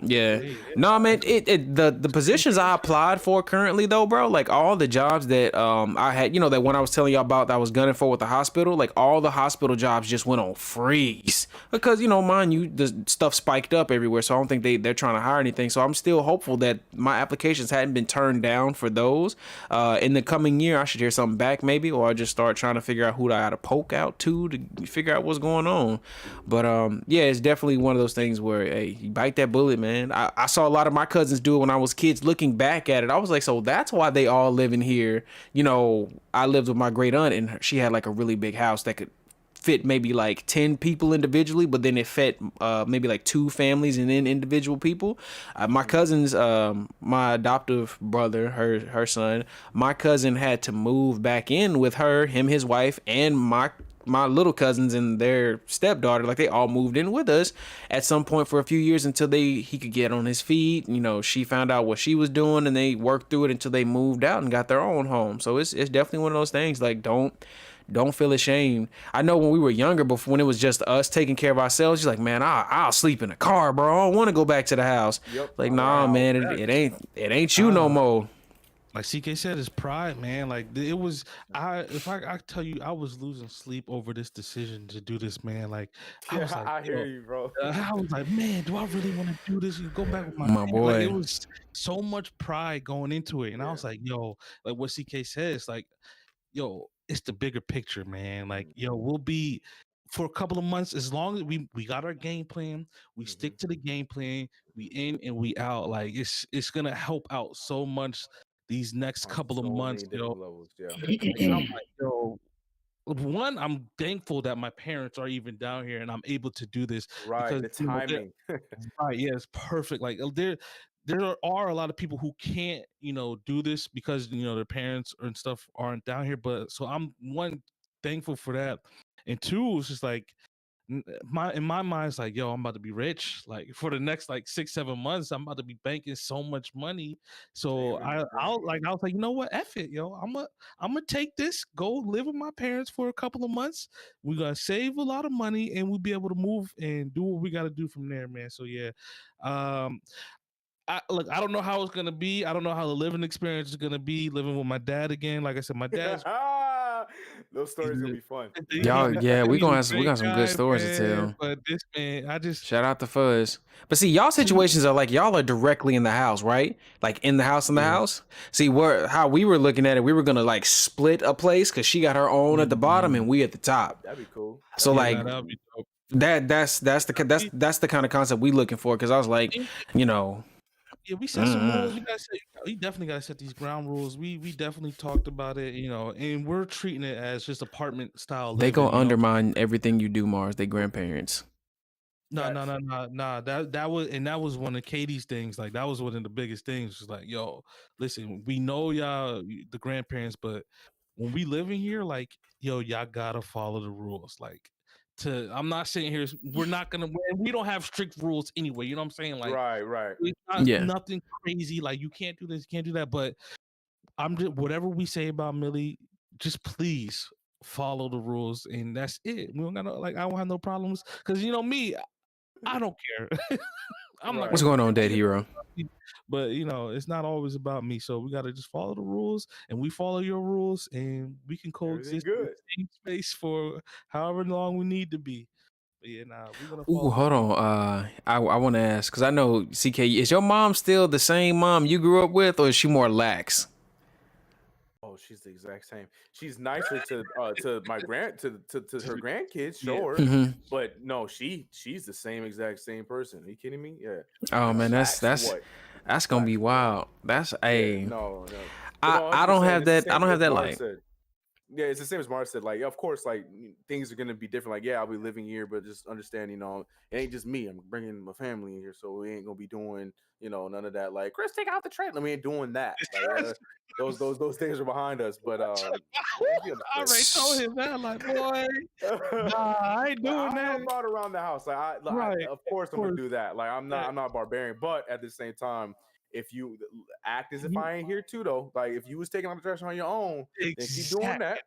yeah. Hey, No, man, the positions I applied for currently though, bro, like all the jobs that I had, that when I was telling y'all about that I was gunning for with the hospital, like all the hospital jobs just went on freeze. Because, mind you, the stuff spiked up everywhere, so I don't think they're trying to hire anything. So I'm still hopeful that my applications hadn't been turned down for those. In the coming year I should hear something back maybe, or I just start trying to figure out who I gotta poke out to figure out what's going on. But yeah, it's definitely one of those things where, hey, you bite that bullet, man. I saw a lot of my cousins do it when I was kids. Looking back at it, I was like, so that's why they all live in here. I lived with my great aunt, and she had like a really big house that could fit maybe like 10 people individually, but then it fit maybe like 2 families and then individual people. My cousins, my adoptive brother, her son, my cousin had to move back in with her, him, his wife, and my little cousins and their stepdaughter. Like, they all moved in with us at some point for a few years until he could get on his feet. She found out what she was doing, and they worked through it until they moved out and got their own home. So it's definitely one of those things. Like, don't feel ashamed. I know when we were younger, before, when it was just us taking care of ourselves, you're like, man, I'll sleep in the car, bro. I don't want to go back to the house. Yep. Like, nah, man, it ain't you no more. Like CK said, it's pride, man. Like, it was, if I tell you, I was losing sleep over this decision to do this, man. Like, I was like, I hear you, bro. I was like, man, do I really want to do this? You go back with my boy. Like, it was so much pride going into it, and I was like, yo, like what CK says, like, yo, it's the bigger picture, man. Like, yo, we'll be for a couple of months, as long as we got our game plan, we stick to the game plan, we in and we out. Like, it's gonna help out so much these next couple of months, yo. Levels, yeah. Like, I'm like, yo, one, I'm thankful that my parents are even down here and I'm able to do this. Right, Because the timing. right, yeah, it's perfect. Like, there are a lot of people who can't, do this because their parents and stuff aren't down here. But so I'm, one, thankful for that, and two, it's just like, in my mind, it's like, yo, I'm about to be rich. Like, for the next like 6-7 months, I'm about to be banking so much money. So I was like, you know what, F it, yo, I'm gonna take this, go live with my parents for a couple of months. We're gonna save a lot of money, and we'll be able to move and do what we got to do from there, man. So yeah, I don't know how it's gonna be. I don't know how the living experience is gonna be living with my dad again. Like I said, my dad's those stories gonna be fun. Y'all, yeah, we got some good stories to tell. But this man, I just shout out to Fuzz. But see, y'all situations are like, y'all are directly in the house, right? Like, in the house, See, how we were looking at it, we were gonna like split a place because she got her own at the bottom and we at the top. That'd be cool. So like, that'd be dope. that's the kind of concept we looking for, because I was like, yeah, we set some rules. We definitely gotta set these ground rules. We definitely talked about it, and we're treating it as just apartment style. They gonna undermine everything you do, Mars. They grandparents. No. That was one of Katie's things. Like, that was one of the biggest things. Just like, yo, listen, we know y'all, the grandparents, but when we live in here, like, yo, y'all gotta follow the rules. Like, I'm not sitting here. We're not gonna. We don't have strict rules anyway. You know what I'm saying? Like, right. It's not nothing crazy. Like, you can't do this, you can't do that. But I'm just, whatever we say about Millie, just please follow the rules, and that's it. We don't got I don't have no problems, because me, I don't care. I'm not. What's going on, Dead Hero? But it's not always about me. So we gotta just follow the rules, and we follow your rules, and we can coexist in the same space for however long we need to be. But yeah, we're gonna follow. Ooh, hold on. I want to ask, because I know, CK, is your mom still the same mom you grew up with, or is she more lax? Oh, she's the exact same. She's nicer to my to her grandkids, sure. But no, she's the exact same person. Are you kidding me? Yeah. Oh man, that's gonna be wild. That's no. I don't have that. I don't have that like. Yeah, it's the same as Mars said. Like, of course, like, things are gonna be different. Like, yeah, I'll be living here, but just understand, it ain't just me. I'm bringing my family in here, so we ain't gonna be doing, none of that. Like, Chris, take out the train. We ain't doing that. Like, those days are behind us. But I already told him that. Like, boy, I ain't doing that. I'm about around the house. Like, of course, I'm gonna do that. Like, I'm not barbarian, but at the same time, if you act as if I ain't here too, though. Like if you was taking out the trash on your own, then keep doing that.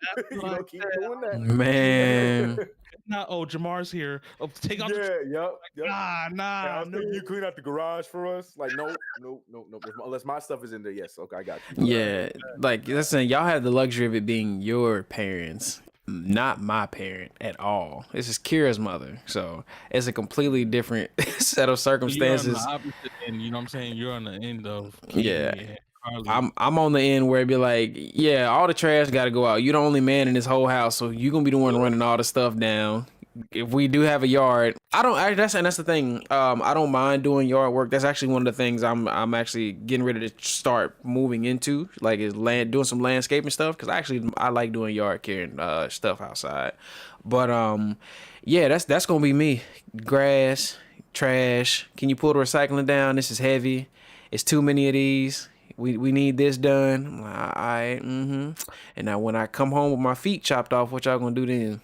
Keep doing that, man. Jamar's here. Take out. Yep. Nah. You clean out the garage for us. Like no. Unless my stuff is in there, yes. Okay, I got you. Yeah, like listen, y'all have the luxury of it being your parents, not my parent at all. This is Kira's mother, so it's a completely different set of circumstances. You're on the opposite end, you know what I'm saying? You're on the end of I'm on the end where it'd be like, yeah, all the trash got to go out. You're the only man in this whole house, so you're gonna be the one running all the stuff down. If we do have a yard, that's the thing. I don't mind doing yard work. That's actually one of the things I'm actually getting ready to start moving into, like is doing some landscaping stuff. Cause I like doing yard care and stuff outside. But yeah, that's gonna be me. Grass, trash. Can you pull the recycling down? This is heavy. It's too many of these. We need this done. I'm like, all right, And now when I come home with my feet chopped off, what y'all gonna do then?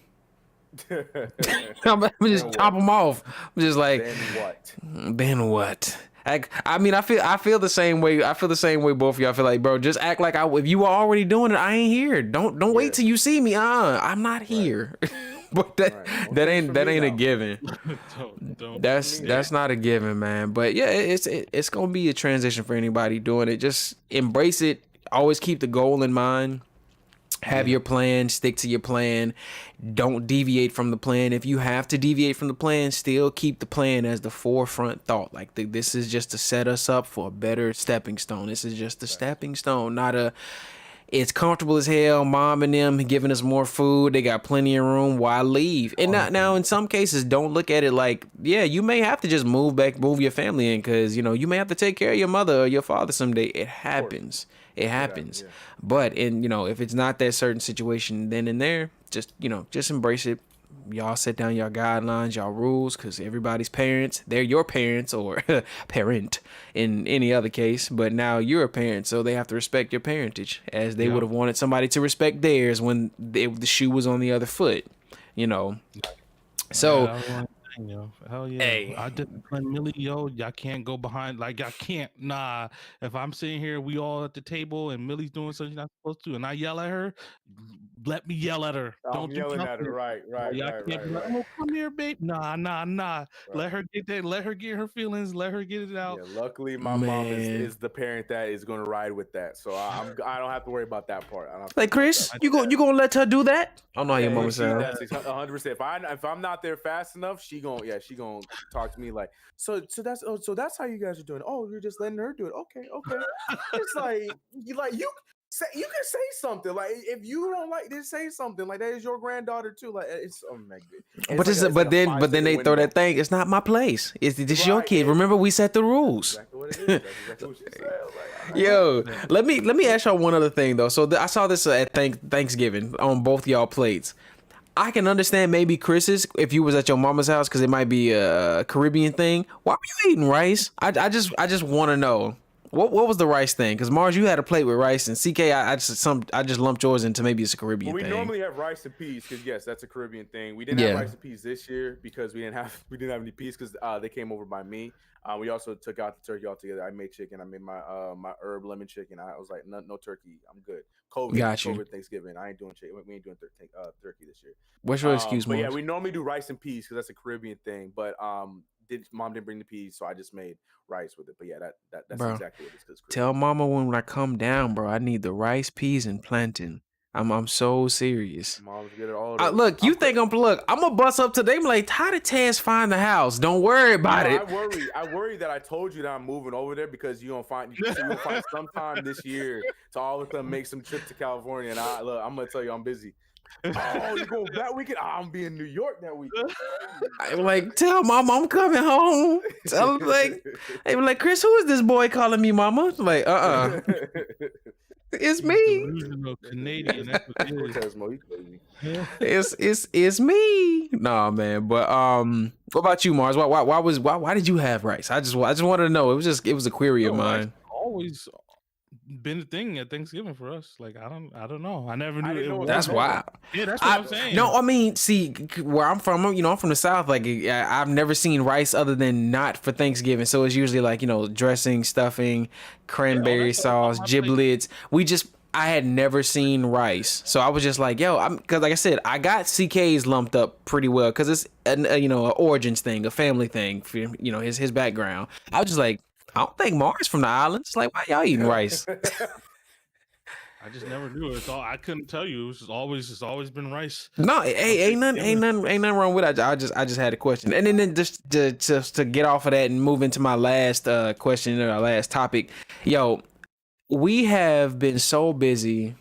I'm just chop them off. I'm just like, then what? I mean, I feel the same way. I feel the same way both of y'all feel. Like, bro, just act like if you were already doing it, I ain't here. Don't wait till you see me. I'm not here. But that ain't a given. That's not a given, man. But yeah, it's gonna be a transition for anybody doing it. Just embrace it. Always keep the goal in mind. Have your plan, stick to your plan. Don't deviate from the plan. If you have to deviate from the plan, still keep the plan as the forefront thought. Like this is just to set us up for a better stepping stone. This is just a stepping stone, not a. It's comfortable as hell. Mom and them giving us more food. They got plenty of room. Why leave? And now in some cases, don't look at it like, yeah, you may have to just move your family in because, you may have to take care of your mother or your father someday. It happens. It happens. Yeah. But if it's not that certain situation then and there, just embrace it. Y'all set down your guidelines, y'all rules, because everybody's parents, they're your parents or parent in any other case. But now you're a parent, so they have to respect your parentage as they would have wanted somebody to respect theirs when the shoe was on the other foot, So. Hell yeah. Hey. I discipline Millie, y'all can't go behind. Like, I can't. Nah. If I'm sitting here, we all at the table, and Millie's doing something she's not supposed to, and I yell at her, let me yell at her. I'm yelling at her. Right. Oh, come here, babe. Nah. Right. Let her get that. Let her get her feelings. Let her get it out. Yeah, luckily, my mom is the parent that is going to ride with that, so I don't have to worry about that part. Like Chris, you gonna let her do that? I don't know how your mama sounds. That's 100%. If I'm not there fast enough, she gonna talk to me like, so that's how you guys are doing. Oh, you're just letting her do it. Okay. It's like you can say something. Like if you don't like this, say something. Like that is your granddaughter too. Like it's but then they throw that thing. It's not my place. This your kid. Remember we set the rules. Exactly what it is. That's exactly what she said. Yo, let me ask y'all one other thing though. So I saw this at Thanksgiving on both y'all plates. I can understand maybe Chris's if you was at your mama's house because it might be a Caribbean thing. Why were you eating rice? I just want to know what was the rice thing? Because Mars, you had a plate with rice, and CK, I just lumped yours into maybe it's a Caribbean thing. We normally have rice and peas because yes, that's a Caribbean thing. We didn't have rice and peas this year because we didn't have any peas because they came over by me. We also took out the turkey altogether. I made chicken. I made my herb lemon chicken. I was like, no turkey. I'm good. COVID Thanksgiving. I ain't doing chicken. We ain't doing turkey this year. What's your excuse, Mars? Yeah, we normally do rice and peas because that's a Caribbean thing. But mom didn't bring the peas, so I just made rice with it. But yeah, that's bro, exactly what it is. Tell mama when I come down, bro, I need the rice, peas, and plantain. I'm so serious. Mom's get it all. Look, I'm gonna bust up today. I'm like, how did Taz find the house? Don't worry about it. I worry that I told you that I'm moving over there because you'll find sometime this year to all of a sudden make some trip to California. And I'm gonna tell you I'm busy. Oh, you go that weekend? I'm be in New York that weekend. I'm like, tell mom I'm coming home. Tell him like, Chris, who is this boy calling me mama? Like, It's me. Canadian. That's what it is. It's me. Nah, man. But what about you, Mars? Why did you have rice? I just wanted to know. It was a query of mine. Always been a thing at Thanksgiving for us. Like I don't know. I never knew didn't it know was. That's wild. Yeah, that's what I'm saying. No, I mean, see, where I'm from, I'm from the South. Like, I've never seen rice other than not for Thanksgiving. So it's usually like, dressing, stuffing, cranberry sauce, giblets. I had never seen rice. So I was just like, because like I said, I got CK's lumped up pretty well because it's, an origins thing, a family thing, for, his background. I was just like, I don't think Mars from the islands. Like, why y'all eating rice? I just never knew it. I couldn't tell you. It's always been rice. No, ain't nothing wrong with it. I just had a question, and then just to get off of that and move into my last question or our last topic. We have been so busy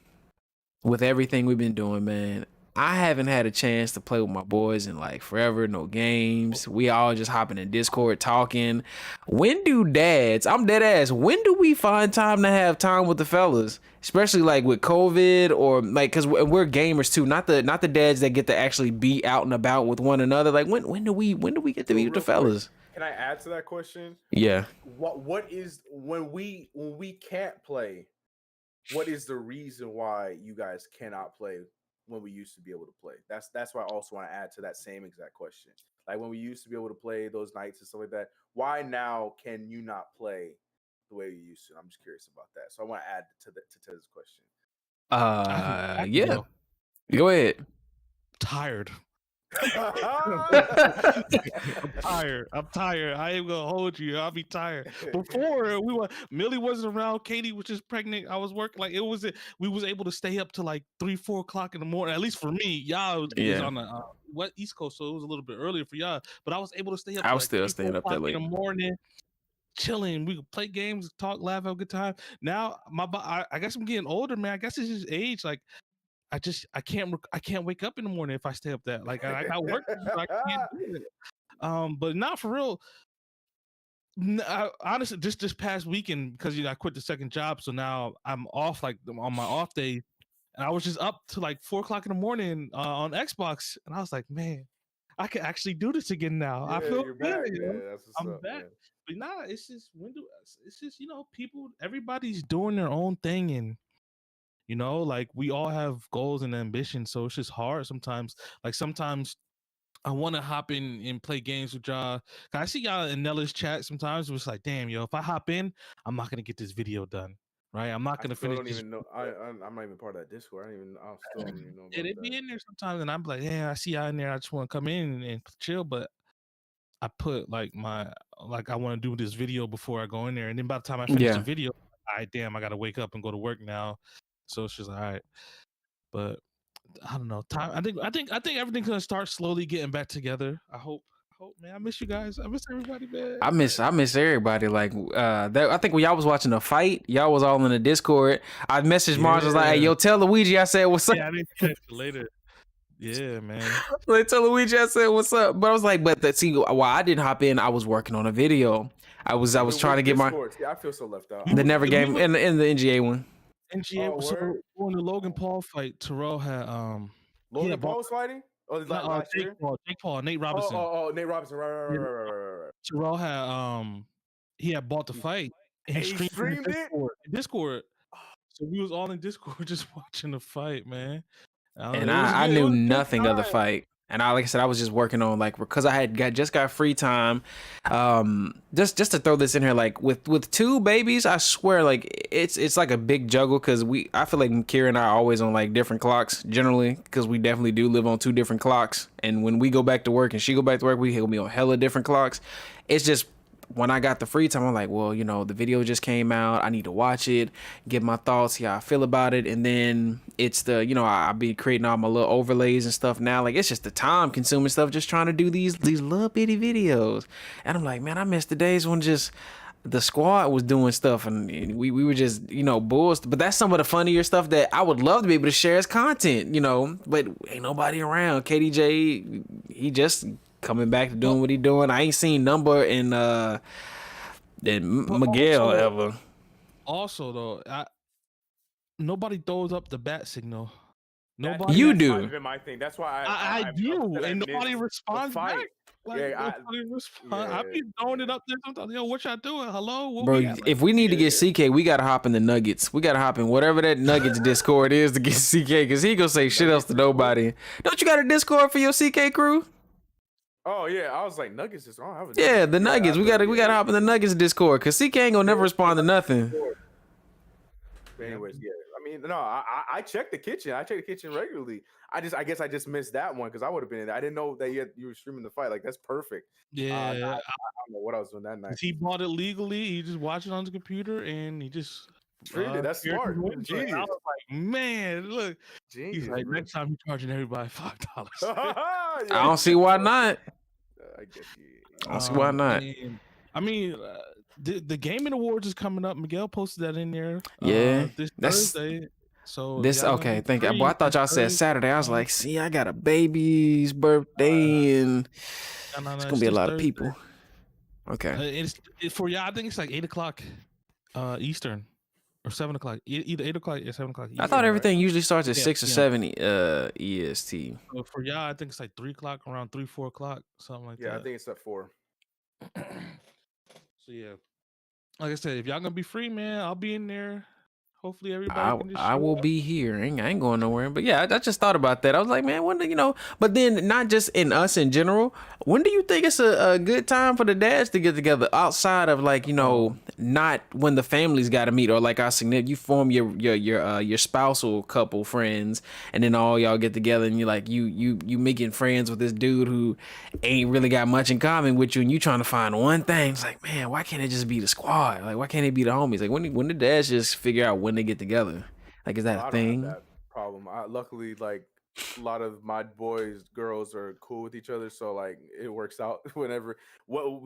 with everything we've been doing, man. I haven't had a chance to play with my boys in like forever, no games. We all just hopping in Discord talking. When do dads, I'm dead ass, when do we find time to have time with the fellas? Especially like with COVID or like, cause we're gamers too, not the dads that get to actually be out and about with one another. Like when do we get to be with the fellas? Can I add to that question? Yeah. What is when we can't play? What is the reason why you guys cannot play when we used to be able to play? That's why I also want to add to that same exact question. Like when we used to be able to play those nights and stuff like that, why now can you not play the way you used to? I'm just curious about that. So I want to add to Tez's question. Yeah. Go ahead. Tired. I'm tired. I ain't gonna hold you. I'll be tired. Before Millie wasn't around. Katie was just pregnant. I was working. Like we was able to stay up to like 3-4 o'clock in the morning. At least for me, y'all was on the what East Coast, so it was a little bit earlier for y'all. But I was able to stay up. I was still staying up that late in the morning, chilling. We could play games, talk, laugh, have a good time. Now I guess I'm getting older, man. I guess it's just age. Like I can't wake up in the morning if I stay up that. Like I got work, so I can't do it. But not for real. Honestly, just this past weekend, because I quit the second job, so now I'm off like on my off day, and I was just up to like 4 o'clock in the morning on Xbox, and I was like, man, I can actually do this again now. I feel you're good. Back. Yeah, that's what's I'm up, back. Man. But it's just people, everybody's doing their own thing, and like we all have goals and ambitions, so it's just hard sometimes. Like sometimes I want to hop in and play games with y'all. I see y'all in Nella's chat sometimes. It's like, damn, if I hop in, I'm not gonna get this video done, right? I'm not gonna finish. I don't even know. I'm not even part of that Discord. I still don't even know about they be in there sometimes, and I'm like, yeah, I see y'all in there. I just want to come in and chill, but I put I want to do this video before I go in there, and then by the time I finish the video, I gotta wake up and go to work now. So it's just all right, but I don't know. Time. I think everything's gonna start slowly getting back together. I hope, man. I miss you guys. I miss everybody, man. I miss everybody. Like I think when y'all was watching the fight, y'all was all in the Discord. I messaged Mars. I was like, hey, yo, tell Luigi I said what's up. Yeah, I didn't catch it later. Yeah, man. Like tell Luigi I said what's up. But I was like, while I didn't hop in, I was working on a video. I was trying to get Discord? I feel so left out. The never game in the NGA one. NGA. So when the Logan Paul fight, Terrell had Logan Paul was fighting. Oh, last year? Jake Paul, Nate Robinson. Oh, Nate Robinson. Right. Terrell had he had bought the fight and he streamed it in Discord. So we was all in Discord just watching the fight, man. And I knew nothing of the fight. And like I said, I was just working on because I had just got free time. Just to throw this in here, like with two babies, I swear, like it's like a big juggle because I feel like Kira and I are always on like different clocks generally because we definitely do live on two different clocks. And when we go back to work and she go back to work, we'll be on hella different clocks. It's just when I got the free time, I'm like, well, the video just came out. I need to watch it, get my thoughts, see how I feel about it. And then it's I'll be creating all my little overlays and stuff now. Like, it's just the time consuming stuff, just trying to do these little bitty videos. And I'm like, man, I miss the days when just the squad was doing stuff and we were just, bulls. But that's some of the funnier stuff that I would love to be able to share as content, but ain't nobody around. KDJ, he just coming back to doing what he doing. I ain't seen Number and Miguel ever. Also, though, nobody throws up the bat signal. Nobody. You do. That's my thing. That's why I do, and nobody responds back. Like, Yeah, no funny response. I yeah, be throwing it up there sometimes. Yo, what y'all doing? Hello, what Bro, we at? Like, if we need to get CK, we gotta hop in the Nuggets. We gotta hop in whatever that Nuggets Discord is to get CK, because he gonna say shit else to nobody. Don't you got a Discord for your CK crew? Oh yeah, I was like Nuggets is wrong. Yeah, the Nuggets. We gotta hop in the Nuggets Discord, because CK ain't gonna never respond to nothing. But anyways, yeah. I mean, no, I checked the kitchen. I check the kitchen regularly. I guess I just missed that one because I would have been in there. I didn't know that you were streaming the fight. Like that's perfect. yeah, I don't know what I was doing that night. he bought it legally. He just watched it on his computer and he just treated. That's smart. Genius. I was like, man, look. Genius. He's like, next time you're charging everybody $5. I don't see why not. I get you. I don't see why not. I mean, the Gaming Awards is coming up. Miguel posted that in there. Yeah, this Thursday. So okay. Thank you. Boy, I thought y'all said Saturday. I was like, see, I got a baby's birthday, and it's gonna be a lot of people. Okay. It's for y'all. I think it's like 8:00 Eastern or 7:00. Either 8:00 or 7:00. I thought everything usually starts at 6 or 7 EST. So for y'all, I think it's like 3:00, around 3-4 o'clock, something like that. Yeah, I think it's at 4. So yeah, like I said, if y'all gonna be free, man, I'll be in there. Hopefully everybody can just I will be here. I ain't going nowhere. But yeah, I just thought about that. I was like, man, when do but then not just in us in general, when do you think it's a good time for the dads to get together outside of like, not when the families got to meet, or like our significant, you form your spousal couple friends and then all y'all get together and you're like, you making friends with this dude who ain't really got much in common with you and you trying to find one thing. It's like, man, why can't it just be the squad? Like, why can't it be the homies? Like when the dads just figure out when they get together, like, is that a thing? I don't have that problem. Luckily, like a lot of my boys, girls are cool with each other, so like it works out whenever.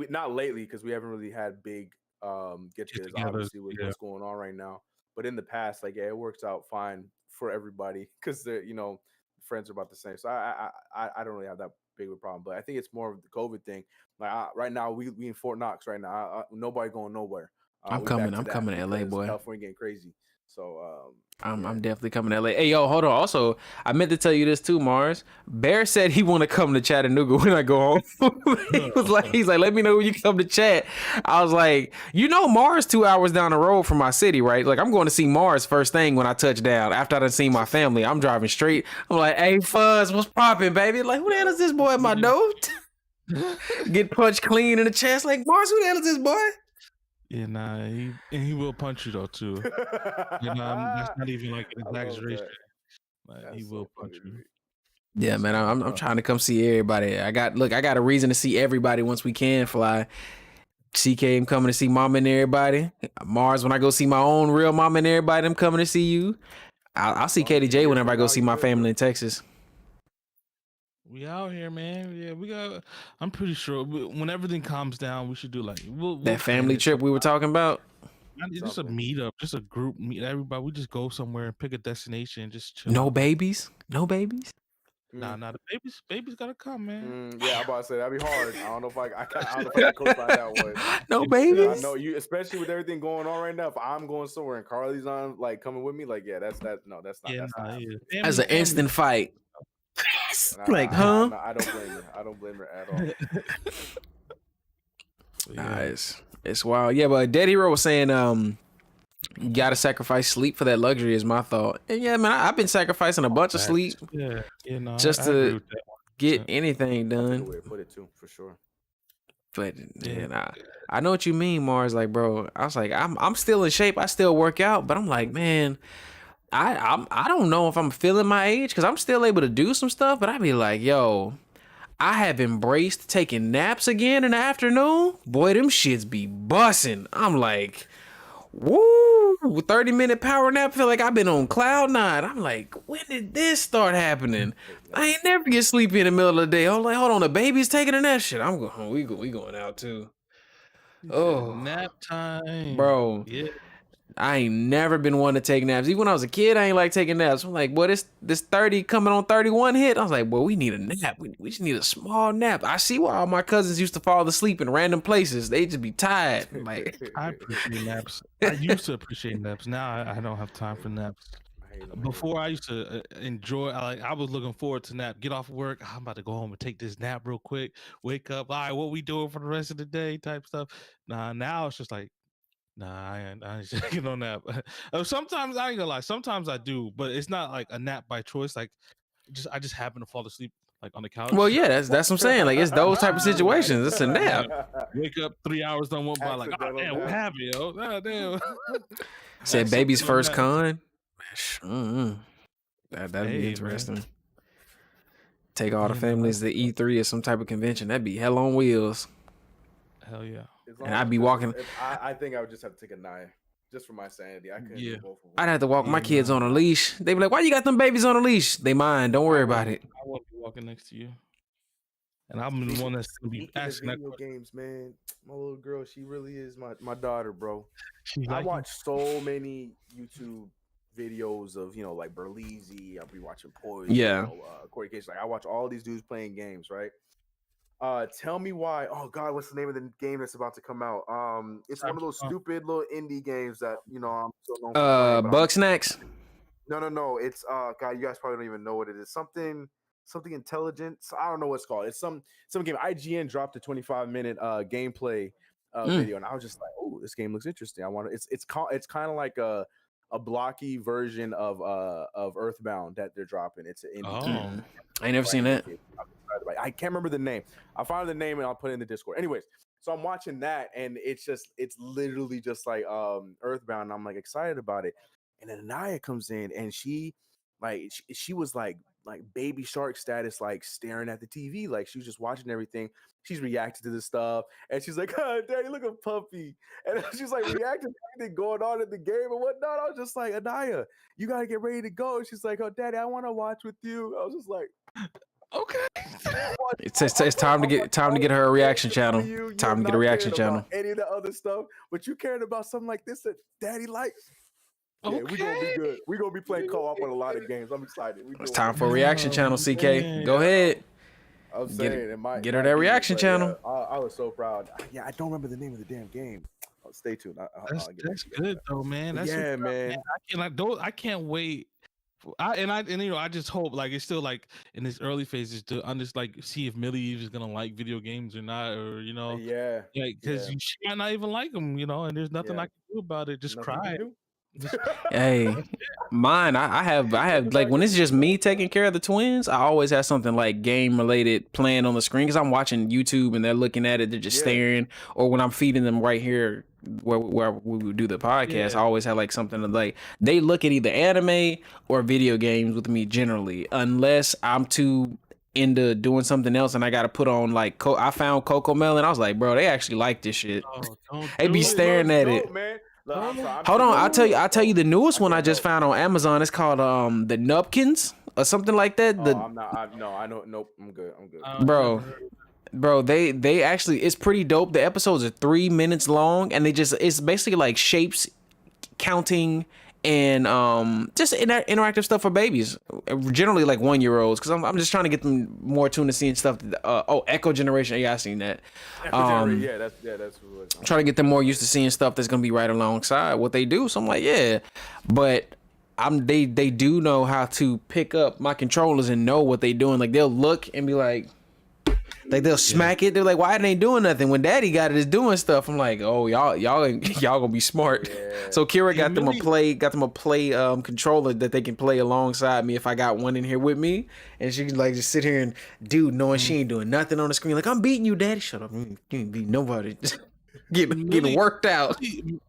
Not lately because we haven't really had big get-togethers, obviously with what's going on right now. But in the past, like it works out fine for everybody because they're friends are about the same. So I don't really have that big of a problem. But I think it's more of the COVID thing. Like right now, we in Fort Knox right now. Nobody going nowhere. I'm coming to LA, boy. California getting crazy. So I'm definitely coming to LA. Hey, yo, hold on. Also, I meant to tell you this too, Mars. Bear said he want to come to Chattanooga when I go home. he's like, let me know when you come to chat. I was like, Mars 2 hours down the road from my city, right? Like, I'm going to see Mars first thing when I touch down. After I done seen my family, I'm driving straight. I'm like, hey, Fuzz, what's popping, baby? Like, who the hell is this boy at my door? Get punched clean in the chest. Like, Mars, who the hell is this boy? Yeah, nah, he will punch you though too. That's not even like an exaggeration. Like, he will punch you. Yeah, man, I'm trying to come see everybody. I got a reason to see everybody once we can fly. CK, I'm coming to see mama and everybody. Mars, when I go see my own real mama and everybody, I'm coming to see you. I'll see KDJ whenever I go see my family in Texas. We out here, man. Yeah, I'm pretty sure when everything calms down, we should do like that family trip we were talking about. Just a meetup, just a group meet. Everybody, we just go somewhere and pick a destination and just chill. No babies. Nah, the babies gotta come, man. Yeah, I'm about to say that'd be hard. I don't know if I can co-sign that one. No babies. I know you, especially with everything going on right now. If I'm going somewhere and Carly's on, like coming with me, like that's not. As an instant fight. Like, huh? I don't blame her. I don't blame her at all. It's wild. Yeah, but Dead Hero was saying, you gotta sacrifice sleep for that luxury is my thought. And yeah, man, I've been sacrificing a bunch of sleep. Just to get anything done. That's a good way to put it too, for sure. But I know what you mean, Mars. Like, bro, I was like, I'm still in shape. I still work out, but I'm like, man. I don't know if I'm feeling my age because I'm still able to do some stuff, but I'd be like, yo, I have embraced taking naps again in the afternoon. Boy, them shits be bussing. I'm like, woo, 30-minute power nap. I feel like I've been on cloud 9. I'm like, when did this start happening? I ain't never get sleepy in the middle of the day. I'm like, hold on, the baby's taking a nap. Shit, I'm going. We going out too. Oh, nap time, bro. Yeah. I ain't never been one to take naps. Even when I was a kid, I ain't like taking naps. I'm like, boy, this 30 coming on 31 hit. I was like, boy, we need a nap. We just need a small nap. I see why all my cousins used to fall asleep in random places. They just be tired. Like, I appreciate naps. I used to appreciate naps. Now I don't have time for naps. Before I used to enjoy, I was looking forward to nap. Get off work. I'm about to go home and take this nap real quick. Wake up. All right, what we doing for the rest of the day? Type stuff. Nah, now it's just like, nah, I ain't taking no nap. Sometimes I ain't gonna lie. Sometimes I do, but it's not like a nap by choice. Like, I just happen to fall asleep like on the couch. Well, yeah, that's what I'm saying. Like, it's those type of situations. It's a nap. Wake up 3 hours done went by. Like, oh damn, what happened, yo? Oh, damn. Said baby's first con. That'd be interesting. Man. Take all the families to E3 or some type of convention. That'd be hell on wheels. Hell yeah. And I'd be walking. I think I would just have to take a Naya just for my sanity. I couldn't do both of them. I'd have to walk my kids on a leash. They'd be like, "Why you got them babies on a leash?" They mine. Don't worry about it. I won't be walking next to you. And I'm the one that's gonna be asking video games, man. My little girl, she really is my daughter, bro. I watch so many YouTube videos of like Berlizzi. I'll be watching Poison. Corey Case. Like I watch all these dudes playing games, right? Tell me why. Oh God, what's the name of the game that's about to come out? It's one of those stupid little indie games that I'm so known for playing, Bug Snacks. No. It's God, you guys probably don't even know what it is. Something intelligent. I don't know what it's called. It's some game. IGN dropped a 25-minute gameplay video, and I was just like, oh, this game looks interesting. I want to. It's kind of like a blocky version of Earthbound that they're dropping. It's an indie game. I ain't never seen that. I can't remember the name. I'll find the name and I'll put it in the Discord. Anyways, so I'm watching that and it's literally just like Earthbound. And I'm like excited about it. And then Anaya comes in and she was like baby shark status, like staring at the TV, like she was just watching everything. She's reacting to this stuff and she's like, "Oh, Daddy, look at Puppy," and she's like reacting to everything going on in the game and whatnot. I was just like, Anaya, you gotta get ready to go. She's like, "Oh, Daddy, I want to watch with you." I was just like, okay. It's time to get her a reaction channel. Time to get a reaction channel. Any of the other stuff, but you caring about something like this that Daddy likes. Yeah, we're gonna be good. We're gonna be playing co-op on a lot of games. I'm excited. It's time for a reaction channel, CK. Go ahead. I'm saying get her that reaction channel. Yeah, I was so proud. Yeah, I don't remember the name of the damn game. Stay tuned. That's good though, man. That's man. I can't wait. I just hope like it's still like in this early phases to see if Millie is gonna like video games or not, or because she might not even like them, and there's nothing I can do about it. Just cry. Hey, mine. I have like when it's just me taking care of the twins, I always have something like game related playing on the screen because I'm watching YouTube and they're looking at it, they're just staring. Or when I'm feeding them right here where we do the podcast, I always have like something to like. They look at either anime or video games with me generally, unless I'm too into doing something else and I gotta put on like I found Coco Melon. I was like, bro, they actually like this shit. They be staring at it. Man. Look, hold on, I'll tell you the newest one I just found on Amazon. It's called the Nupkins or something like that. I'm not. I don't. Nope. I'm good. Bro, they actually, it's pretty dope. The episodes are 3 minutes long, and it's basically like shapes counting and just interactive stuff for babies, generally like 1-year-olds, because I'm just trying to get them more tuned to seeing stuff. Echo Generation, yeah, I seen that. That's trying to get them more used to seeing stuff that's gonna be right alongside what they do. So I'm like, yeah, but they do know how to pick up my controllers and know what they doing. Like they'll look and be like they'll smack it. They're like, why they ain't doing nothing when Daddy got it is doing stuff? I'm like, oh, y'all gonna be smart. Yeah. So Kira got them a play controller that they can play alongside me if I got one in here with me, and she can like just sit here and knowing she ain't doing nothing on the screen. Like, I'm beating you, Daddy. Shut up. You ain't beating nobody. Getting worked out.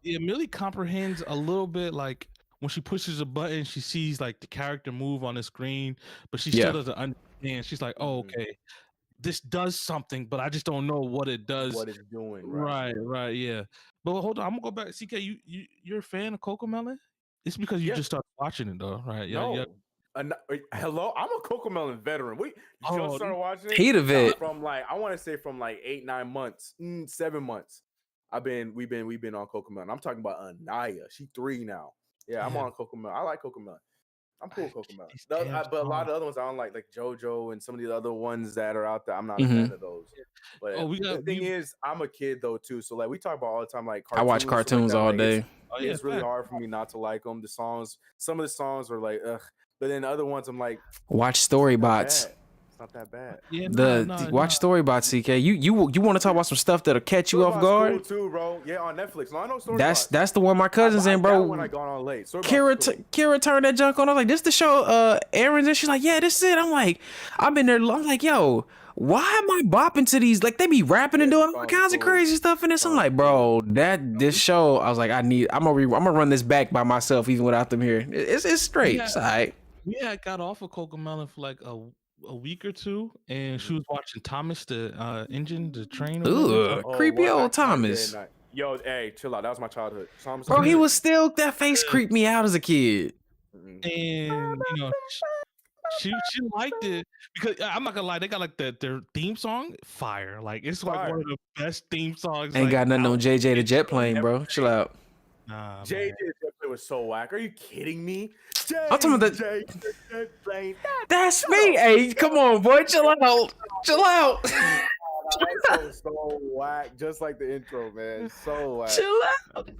Millie comprehends a little bit, like when she pushes a button, she sees like the character move on the screen, but she still doesn't understand. She's like, oh, okay. This does something, but I just don't know what it does. What it's doing. Right, yeah. But hold on, I'm gonna go back. CK, you're a fan of Coco Melon? It's because you just started watching it though, right? Yeah. Hello, I'm a Coco Melon veteran. You just started watching it? He the vet. From like, I want to say from like 8-9 months, 7 months. We've been on Coco Melon. I'm talking about Anaya. She 3 now. Yeah, I'm on Coco Melon. I like Coco Melon. I'm cool with Cocomelon. But a lot of the other ones I don't like JoJo and some of the other ones that are out there. I'm not a fan of those. But the thing is, I'm a kid though too. So like we talk about all the time, like cartoons, I watch cartoons all day. It's really hard for me not to like them. Some of the songs are like ugh, but then the other ones I'm like, watch Storybots. It's not that bad. Yeah, watch Storybots, CK. You want to talk about some stuff that'll catch you off guard? Cool too, bro. Yeah, on Netflix. No, I know Storybots. That's the one my cousin's in, bro. When I got on late. Kira turned that junk on. I was like, this the show Aaron's in? She's like, yeah, this is it. I'm like, I've been there. I'm like, yo, why am I bopping to these? Like, they be rapping and doing all kinds of crazy stuff in this. I'm like, bro, this show, I was like, I'm gonna run this back by myself even without them here. It's straight. Yeah. It's all right. Yeah, I got off of Cocomelon for like a week or two, and she was watching Thomas the Engine, the train. Ooh, creepy old Thomas. Yo, hey, chill out. That was my childhood. Thomas, bro, he was still, that face creeped me out as a kid. And you know, she liked it because I'm not gonna lie, they got like their theme song fire. Like it's like one of the best theme songs. Ain't got nothing on JJ the Jet Plane, bro. Chill out. Nah, JJ the Jet Plane was so whack. Are you kidding me? I'm talking about that's me. Hey, come on, boy. Chill out. Chill out. That was so whack. Just like the intro, man. So whack. Chill out.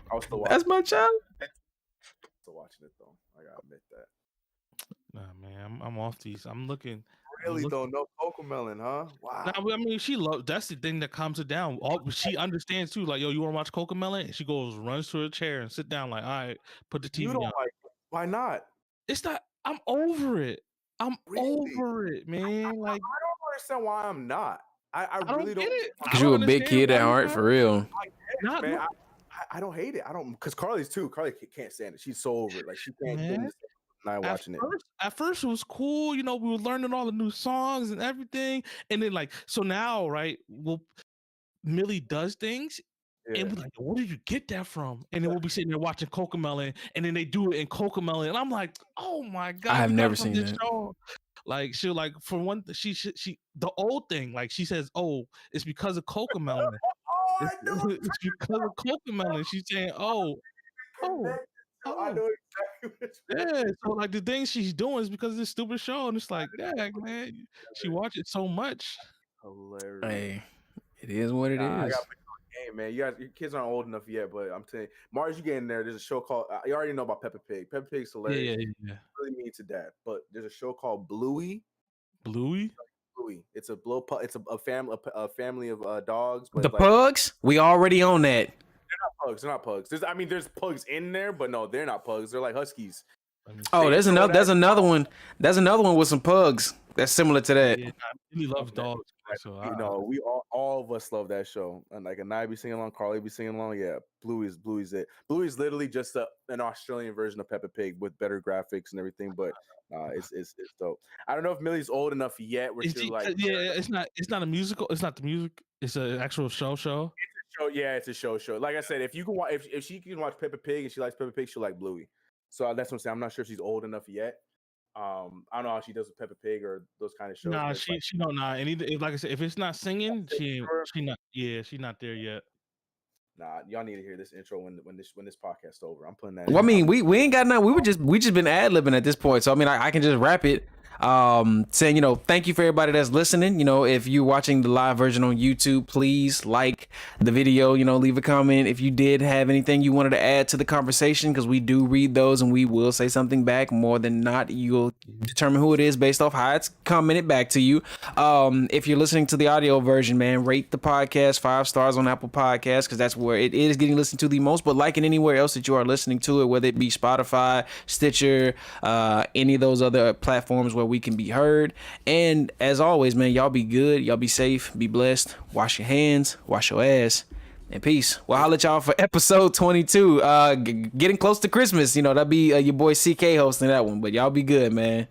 I was still watching. That's my child. Still watching it though. I gotta admit that. Nah, man. I'm off these. I'm looking. Really don't know Cocomelon, huh? Wow. Nah, I mean, she loves. That's the thing that calms her down. She understands too. Like, yo, you want to watch Cocomelon? And she runs to her chair and sit down. Like, all right, put the TV you don't on. Like it. Why not? It's not. I'm over it. I'm over it, man. Like, I don't understand why I'm not. I really don't get it. Because you're a big kid at heart, for real. Man, I don't hate it. I don't, because Carly's too. Carly can't stand it. She's so over it. Like she can't do this. Not watching it. At first, it was cool. You know, we were learning all the new songs and everything. And then, like, so now, right? Millie does things. Yeah. And we're like, where did you get that from? And then we'll be sitting there watching Cocomelon, and then they do it in Cocomelon, and I'm like, oh my god, I have never seen that. Show. Like she'll like for one, she the old thing, like she says, oh, it's because of Cocomelon. It's because of Cocomelon. She's saying, oh. I know exactly. Yeah, so like the things she's doing is because of this stupid show, and it's like, dang, man, she watches so much. Hilarious. Hey, it is what it is. Hey man, your kids aren't old enough yet, but I'm telling you, Mars, you get in there. There's a show called. You already know about Peppa Pig. Peppa Pig's hilarious. Yeah. Really mean to dad, but there's a show called Bluey. Bluey. It's a family of dogs. But the pugs. We already own that. They're not pugs. There's pugs in there, but no, they're not pugs. They're like huskies. Oh, there's another one. There's another one with some pugs that's similar to that. Yeah, I really love dogs. So we all of us love that show. And like Anaya be singing along, Carly be singing along. Yeah, Bluey's it. Bluey's literally just an Australian version of Peppa Pig with better graphics and everything. But it's dope. I don't know if Millie's old enough yet. It's not a musical. It's not the music. It's an actual show. It's a show. Yeah, it's a show. Like I said, if you can watch, if she can watch Peppa Pig and she likes Peppa Pig, she'll like Bluey. So that's what I'm saying. I'm not sure if she's old enough yet. I don't know how she does with Peppa Pig or those kind of shows. Nah, she don't know. And either, like I said, if it's not singing, she not. Yeah, she's not there yet. Nah, y'all need to hear this intro when this podcast's over. I'm putting that. Well, I mean, we ain't got nothing. We just been ad-libbing at this point. So I mean, I can just wrap it. Saying, thank you for everybody that's listening. If you're watching the live version on YouTube, please like the video, leave a comment if you did have anything you wanted to add to the conversation, because we do read those and we will say something back. More than not, you'll determine who it is based off how it's commented back to you. If you're listening to the audio version, man, rate the podcast 5 stars on Apple Podcasts, because that's where it is getting listened to the most. But like in anywhere else that you are listening to it, whether it be Spotify, Stitcher, any of those other platforms where we can be heard. And as always, man, y'all be good, y'all be safe, be blessed, wash your hands, wash your ass, and peace. Well, I'll let y'all for episode 22. Getting close to Christmas, that'll be your boy CK hosting that one. But y'all be good, man.